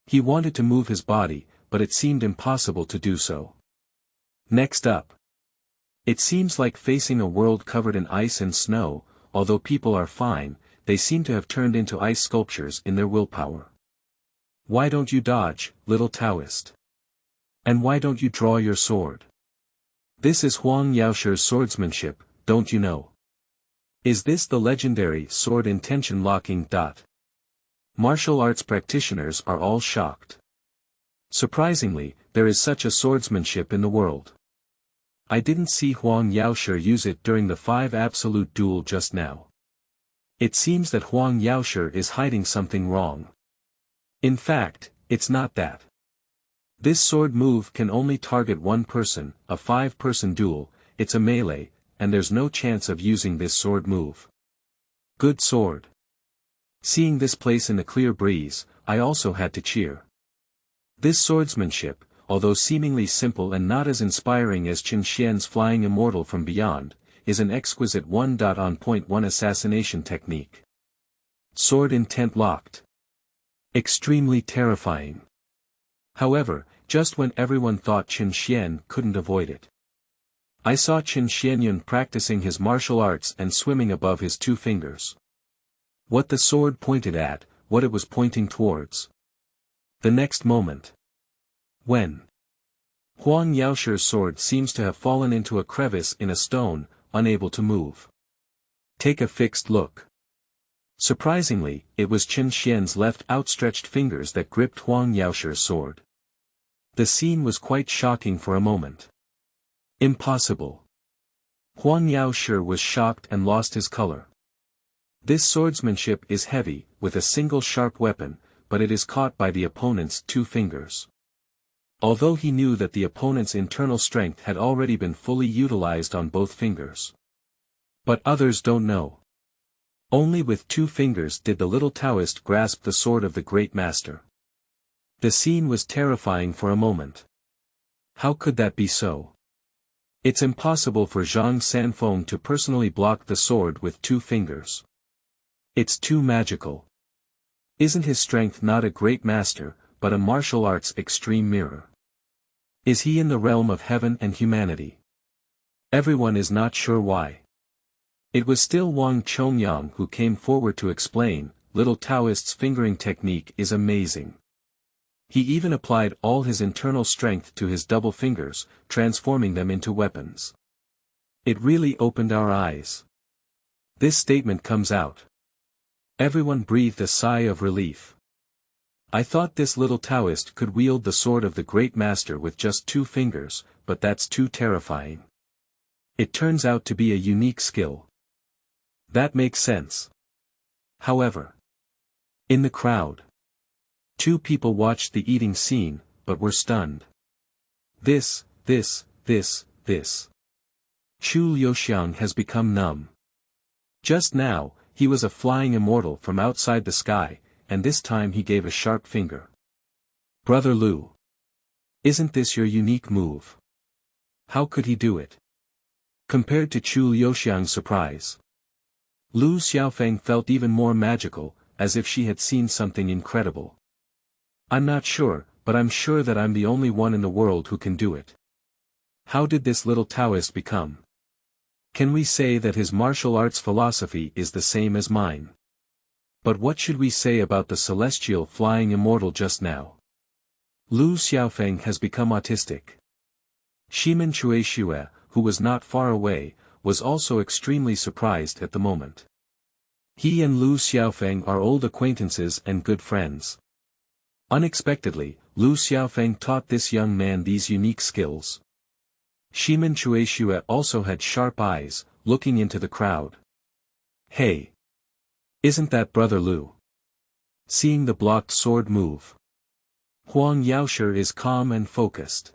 He wanted to move his body, but it seemed impossible to do so. Next up. It seems like facing a world covered in ice and snow, although people are fine, they seem to have turned into ice sculptures in their willpower. Why don't you dodge, little Taoist? And why don't you draw your sword? This is Huang Yaoshi's swordsmanship, don't you know? Is this the legendary sword intention locking? Martial arts practitioners are all shocked. Surprisingly, there is such a swordsmanship in the world. I didn't see Huang Yaoshi use it during the 5 absolute duel just now. It seems that Huang Yaoshi is hiding something wrong. In fact, it's not that. This sword move can only target one person, a 5-person duel, it's a melee, and there's no chance of using this sword move. Good sword. Seeing this place in a clear breeze, I also had to cheer. This swordsmanship, although seemingly simple and not as inspiring as Qin Xian's flying immortal from beyond, is an exquisite on-point assassination technique. Sword intent locked. Extremely terrifying. However, just when everyone thought Qin Xian couldn't avoid it, I saw Qin Xianyun practicing his martial arts and swimming above his 2 fingers. What the sword pointed at, what it was pointing towards. The next moment. When Huang Yaoshi's sword seems to have fallen into a crevice in a stone, unable to move. Take a fixed look. Surprisingly, it was Qin Xian's left outstretched fingers that gripped Huang Yaoshi's sword. The scene was quite shocking for a moment. Impossible. Huang Yaoshi was shocked and lost his color. This swordsmanship is heavy, with a single sharp weapon, but it is caught by the opponent's 2 fingers. Although he knew that the opponent's internal strength had already been fully utilized on both fingers. But others don't know. Only with 2 fingers did the little Taoist grasp the sword of the great master. The scene was terrifying for a moment. How could that be so? It's impossible for Zhang Sanfeng to personally block the sword with 2 fingers. It's too magical. Isn't his strength not a great master, but a martial arts extreme mirror? Is he in the realm of heaven and humanity? Everyone is not sure why. It was still Wang Chongyang who came forward to explain, little Taoist's fingering technique is amazing. He even applied all his internal strength to his double fingers, transforming them into weapons. It really opened our eyes. This statement comes out. Everyone breathed a sigh of relief. I thought this little Taoist could wield the sword of the great master with just 2 fingers, but that's too terrifying. It turns out to be a unique skill. That makes sense. However, in the crowd, 2 people watched the eating scene, but were stunned. This. Chu Liuxiang has become numb. Just now, he was a flying immortal from outside the sky, and this time he gave a sharp finger. Brother Lu. Isn't this your unique move? How could he do it? Compared to Chu Liuxiang's surprise, Lu Xiaofeng felt even more magical, as if she had seen something incredible. I'm not sure, but I'm sure that I'm the only one in the world who can do it. How did this little Taoist become? Can we say that his martial arts philosophy is the same as mine? But what should we say about the celestial flying immortal just now? Lu Xiaofeng has become autistic. Shimen Chuexue, who was not far away, was also extremely surprised at the moment. He and Lu Xiaofeng are old acquaintances and good friends. Unexpectedly, Lu Xiaofeng taught this young man these unique skills. Shimen Chuexue also had sharp eyes, looking into the crowd. Hey! Isn't that Brother Lu? Seeing the blocked sword move. Huang Yaoshi is calm and focused.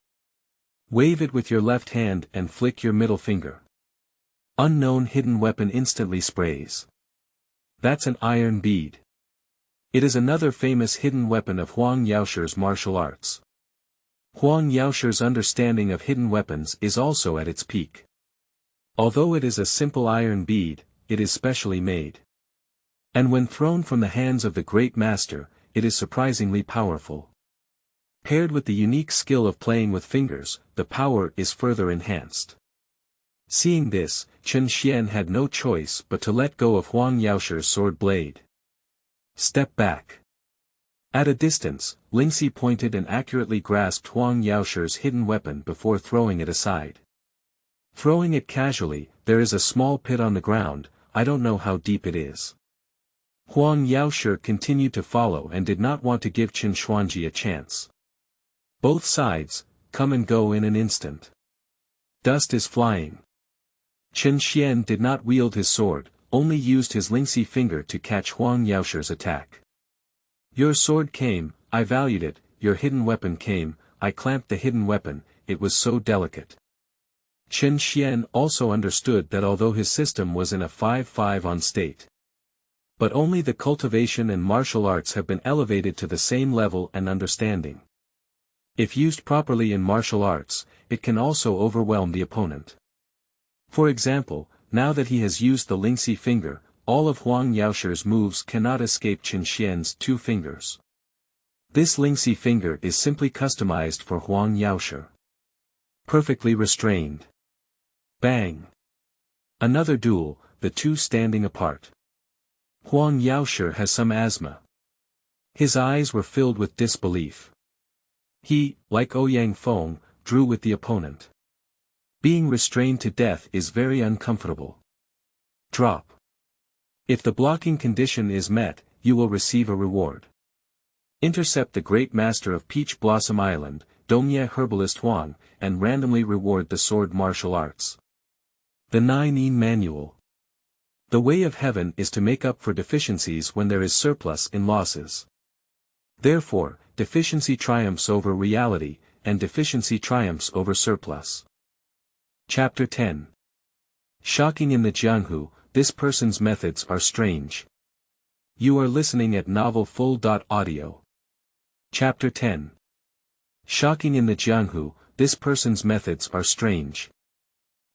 Wave it with your left hand and flick your middle finger. Unknown hidden weapon instantly sprays. That's an iron bead. It is another famous hidden weapon of Huang Yaoshi's martial arts. Huang Yaoshi's understanding of hidden weapons is also at its peak. Although it is a simple iron bead, it is specially made. And when thrown from the hands of the great master, it is surprisingly powerful. Paired with the unique skill of playing with fingers, the power is further enhanced. Seeing this, Chen Xuan had no choice but to let go of Huang Yaoshi's sword blade. Step back. At a distance, Lingxi pointed and accurately grasped Huang Yaoshi's hidden weapon before throwing it aside. Throwing it casually, there is a small pit on the ground, I don't know how deep it is. Huang Yaoshi continued to follow and did not want to give Chen Xuanji a chance. Both sides, come and go in an instant. Dust is flying. Chen Xuan did not wield his sword, only used his Lingxi finger to catch Huang Yaoshi's attack. Your sword came, I valued it, your hidden weapon came, I clamped the hidden weapon, it was so delicate. Chen Xuan also understood that although his system was in a 5-5 on state, but only the cultivation and martial arts have been elevated to the same level and understanding. If used properly in martial arts, it can also overwhelm the opponent. For example, now that he has used the Lingxi finger, all of Huang Yaoshi's moves cannot escape Chen Xuan's 2 fingers. This Lingxi finger is simply customized for Huang Yaoshi. Perfectly restrained. Bang! Another duel, the two standing apart. Huang Yaoshi has some asthma. His eyes were filled with disbelief. He, like Ouyang Feng, drew with the opponent. Being restrained to death is very uncomfortable. Drop. If the blocking condition is met, you will receive a reward. Intercept the Great Master of Peach Blossom Island, Dongxie Herbalist Huang, and randomly reward the sword martial arts. The 9-Yin Manual. The way of heaven is to make up for deficiencies when there is surplus in losses. Therefore, deficiency triumphs over reality, and deficiency triumphs over surplus. Chapter 10. Shocking in the Jianghu, this person's methods are strange. You are listening at novelfull.audio. Chapter 10. Shocking in the Jianghu, this person's methods are strange.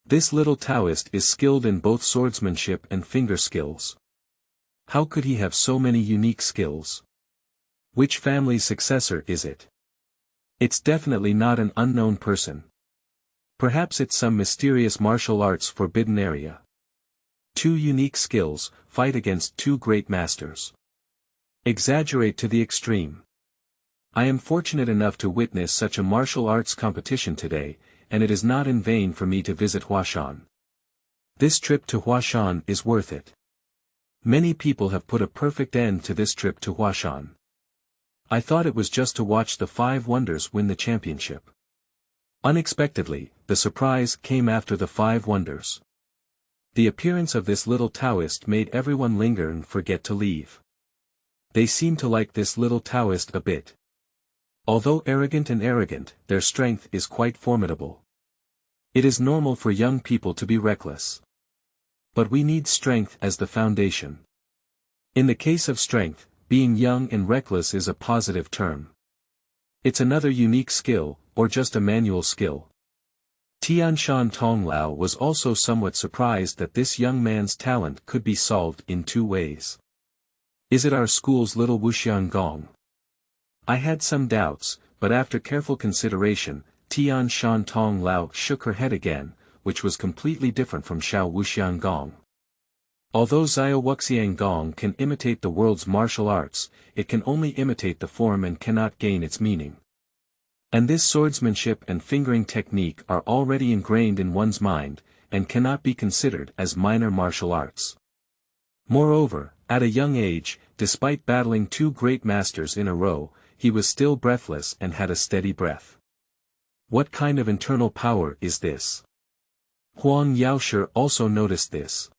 This little Taoist is skilled in both swordsmanship and finger skills. How could he have so many unique skills? Which family's successor is it? It's definitely not an unknown person. Perhaps it's some mysterious martial arts forbidden area. 2 unique skills, fight against 2 great masters. Exaggerate to the extreme. I am fortunate enough to witness such a martial arts competition today, and it is not in vain for me to visit Huashan. This trip to Huashan is worth it. Many people have put a perfect end to this trip to Huashan. I thought it was just to watch the 5 wonders win the championship. Unexpectedly, the surprise came after the 5 wonders. The appearance of this little Taoist made everyone linger and forget to leave. They seem to like this little Taoist a bit. Although arrogant, their strength is quite formidable. It is normal for young people to be reckless. But we need strength as the foundation. In the case of strength, being young and reckless is a positive term. It's another unique skill, or just a manual skill. Tianshan Tonglao was also somewhat surprised that this young man's talent could be solved in 2 ways. Is it our school's little Wuxian Gong? I had some doubts, but after careful consideration, Tianshan Tonglao shook her head again, which was completely different from Xiao Wuxian Gong. Although Zhao Wuxian Gong can imitate the world's martial arts, it can only imitate the form and cannot gain its meaning. And this swordsmanship and fingering technique are already ingrained in one's mind, and cannot be considered as minor martial arts. Moreover, at a young age, despite battling 2 great masters in a row, he was still breathless and had a steady breath. What kind of internal power is this? Huang Yaoshi also noticed this.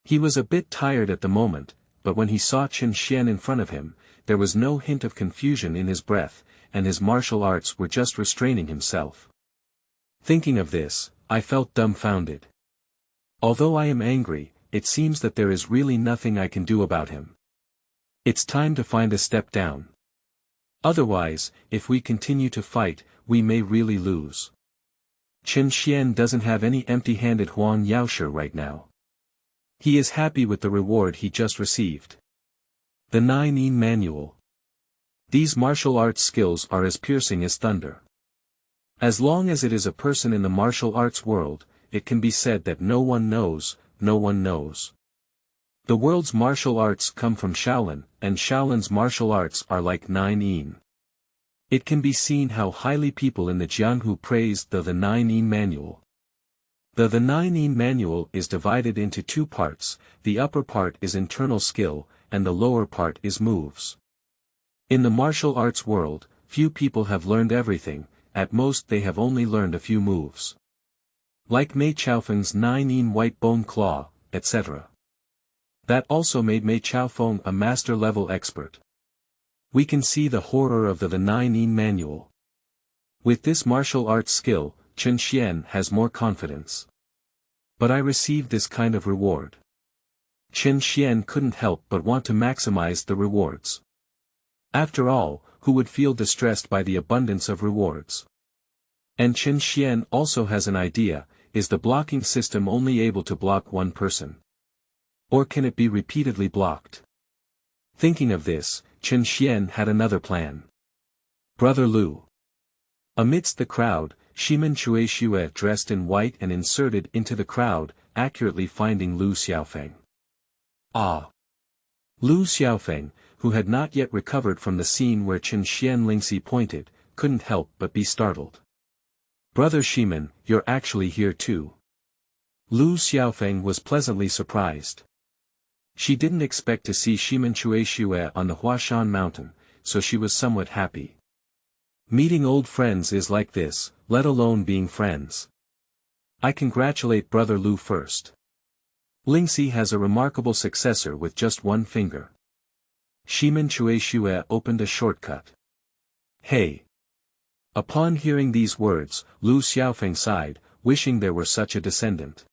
He was a bit tired at the moment, but when he saw Chen Xuan in front of him, there was no hint of confusion in his breath, and his martial arts were just restraining himself. Thinking of this, I felt dumbfounded. Although I am angry, it seems that there is really nothing I can do about him. It's time to find a step down. Otherwise, if we continue to fight, we may really lose. Chen Xuan doesn't have any empty-handed Huang Yaoshi right now. He is happy with the reward he just received. The 9-Yin Manual. These martial arts skills are as piercing as thunder. As long as it is a person in the martial arts world, it can be said that no one knows, no one knows. The world's martial arts come from Shaolin, and Shaolin's martial arts are like 9-yin. It can be seen how highly people in the Jianghu praise the 9-yin manual. The 9-yin manual is divided into two parts, the upper part is internal skill, and the lower part is moves. In the martial arts world, few people have learned everything, at most they have only learned a few moves. Like Mei Chaofeng's 9-yin white bone claw, etc. That also made Mei Chaofeng a master-level expert. We can see the horror of the 9-yin manual. With this martial arts skill, Chen Xuan has more confidence. But I received this kind of reward. Chen Xuan couldn't help but want to maximize the rewards. After all, who would feel distressed by the abundance of rewards? And Chen Xuan also has an idea, is the blocking system only able to block one person? Or can it be repeatedly blocked? Thinking of this, Chen Xuan had another plan. Brother Lu. Amidst the crowd, Shimen Chuexue dressed in white and inserted into the crowd, accurately finding Lu Xiaofeng. Ah! Lu Xiaofeng, who had not yet recovered from the scene where Chen Xuan Lingxi pointed, couldn't help but be startled. Brother Shimen, you're actually here too. Lu Xiaofeng was pleasantly surprised. She didn't expect to see Shimen Chuexue on the Huashan mountain, so she was somewhat happy. Meeting old friends is like this, let alone being friends. I congratulate Brother Lu first. Lingxi has a remarkable successor with just one finger. Shimen Chuexue opened a shortcut. Hey! Upon hearing these words, Lu Xiaofeng sighed, wishing there were such a descendant.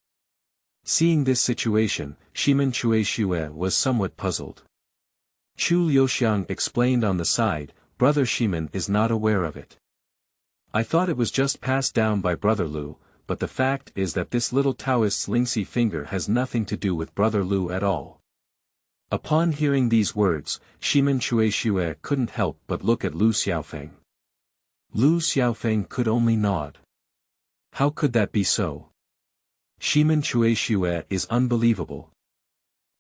Seeing this situation, Shimen Chuexue was somewhat puzzled. Chu Liuxiang explained on the side, Brother Shimen is not aware of it. I thought it was just passed down by Brother Lu, but the fact is that this little Taoist's Lingxi finger has nothing to do with Brother Lu at all. Upon hearing these words, Shimen Chuexue couldn't help but look at Lu Xiaofeng. Lu Xiaofeng could only nod. How could that be so? Shimen Chuexue is unbelievable.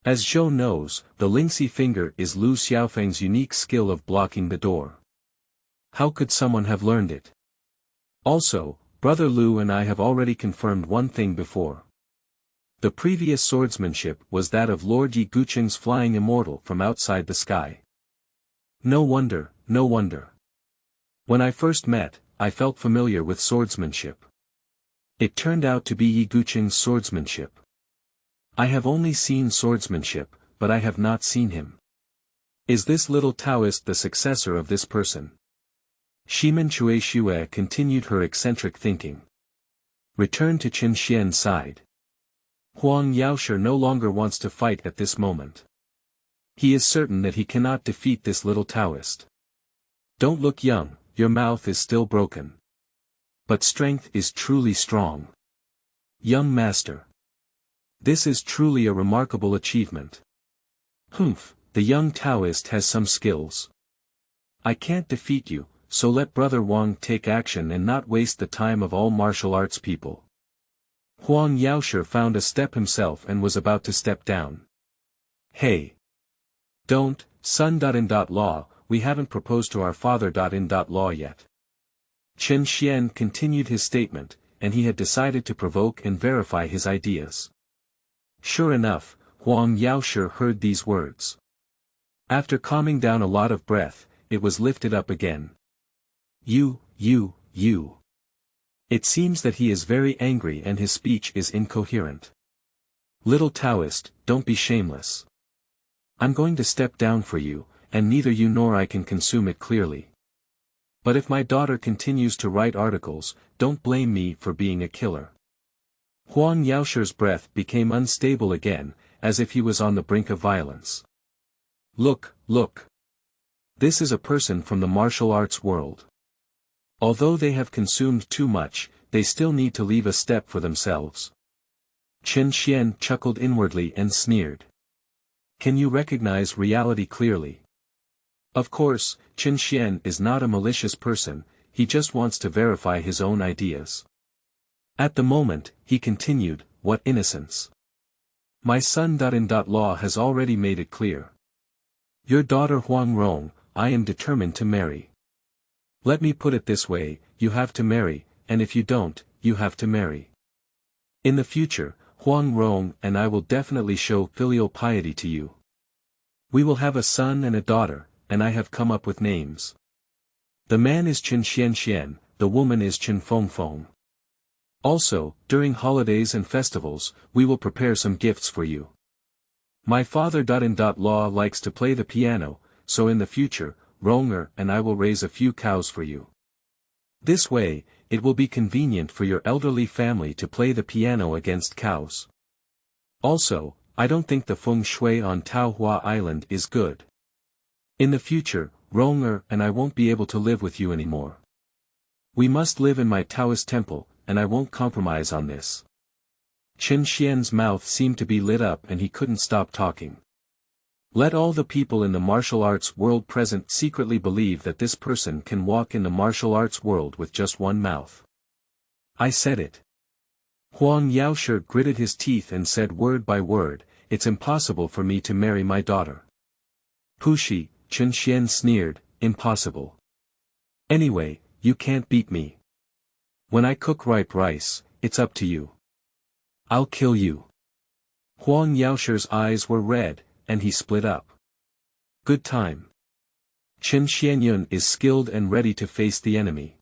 As Zhou knows, the Lingxi finger is Lu Xiaofeng's unique skill of blocking the door. How could someone have learned it? Also, Brother Lu and I have already confirmed one thing before. The previous swordsmanship was that of Lord Yi Guqing's flying immortal from outside the sky. No wonder, no wonder. When I first met, I felt familiar with swordsmanship. It turned out to be Yi Guqing's swordsmanship. I have only seen swordsmanship, but I have not seen him. Is this little Taoist the successor of this person? Shimen Chuexue continued her eccentric thinking. Returned to Chen Xuan's side. Huang Yaoshi no longer wants to fight at this moment. He is certain that he cannot defeat this little Taoist. Don't look young, your mouth is still broken. But strength is truly strong. Young master. This is truly a remarkable achievement. Humph, the young Taoist has some skills. I can't defeat you, so let Brother Wang take action and not waste the time of all martial arts people. Huang Yaoshi found a step himself and was about to step down. Hey! Don't, son.in.law, we haven't proposed to our father.in.law yet. Chen Xuan continued his statement, and he had decided to provoke and verify his ideas. Sure enough, Huang Yaoshi heard these words. After calming down a lot of breath, it was lifted up again. You. It seems that he is very angry and his speech is incoherent. Little Taoist, don't be shameless. I'm going to step down for you, and neither you nor I can consume it clearly. But if my daughter continues to write articles, don't blame me for being a killer. Huang Yaoshi's breath became unstable again, as if he was on the brink of violence. Look. This is a person from the martial arts world. Although they have consumed too much, they still need to leave a step for themselves. Chen Xuan chuckled inwardly and sneered. Can you recognize reality clearly? Of course, Chen Xian is not a malicious person, he just wants to verify his own ideas. At the moment, he continued, what innocence. My son.in.law has already made it clear. Your daughter Huang Rong, I am determined to marry. Let me put it this way, you have to marry, and if you don't, you have to marry. In the future, Huang Rong and I will definitely show filial piety to you. We will have a son and a daughter, and I have come up with names. The man is Chen Xian, the woman is Chen Feng. Also, during holidays and festivals, we will prepare some gifts for you. My father.in.law likes to play the piano, so in the future, Ronger and I will raise a few cows for you. This way, it will be convenient for your elderly family to play the piano against cows. Also, I don't think the feng shui on Hua Island is good. In the future, Ronger and I won't be able to live with you anymore. We must live in my Taoist temple, and I won't compromise on this. Chen Xian's mouth seemed to be lit up and he couldn't stop talking. Let all the people in the martial arts world present secretly believe that this person can walk in the martial arts world with just one mouth. I said it. Huang Yaoshi gritted his teeth and said word by word, it's impossible for me to marry my daughter. Pushi, Chen Xian sneered, impossible. Anyway, you can't beat me. When I cook ripe rice, it's up to you. I'll kill you. Huang Yaoshi's eyes were red, and he split up. Good time. Chen Xianyun is skilled and ready to face the enemy.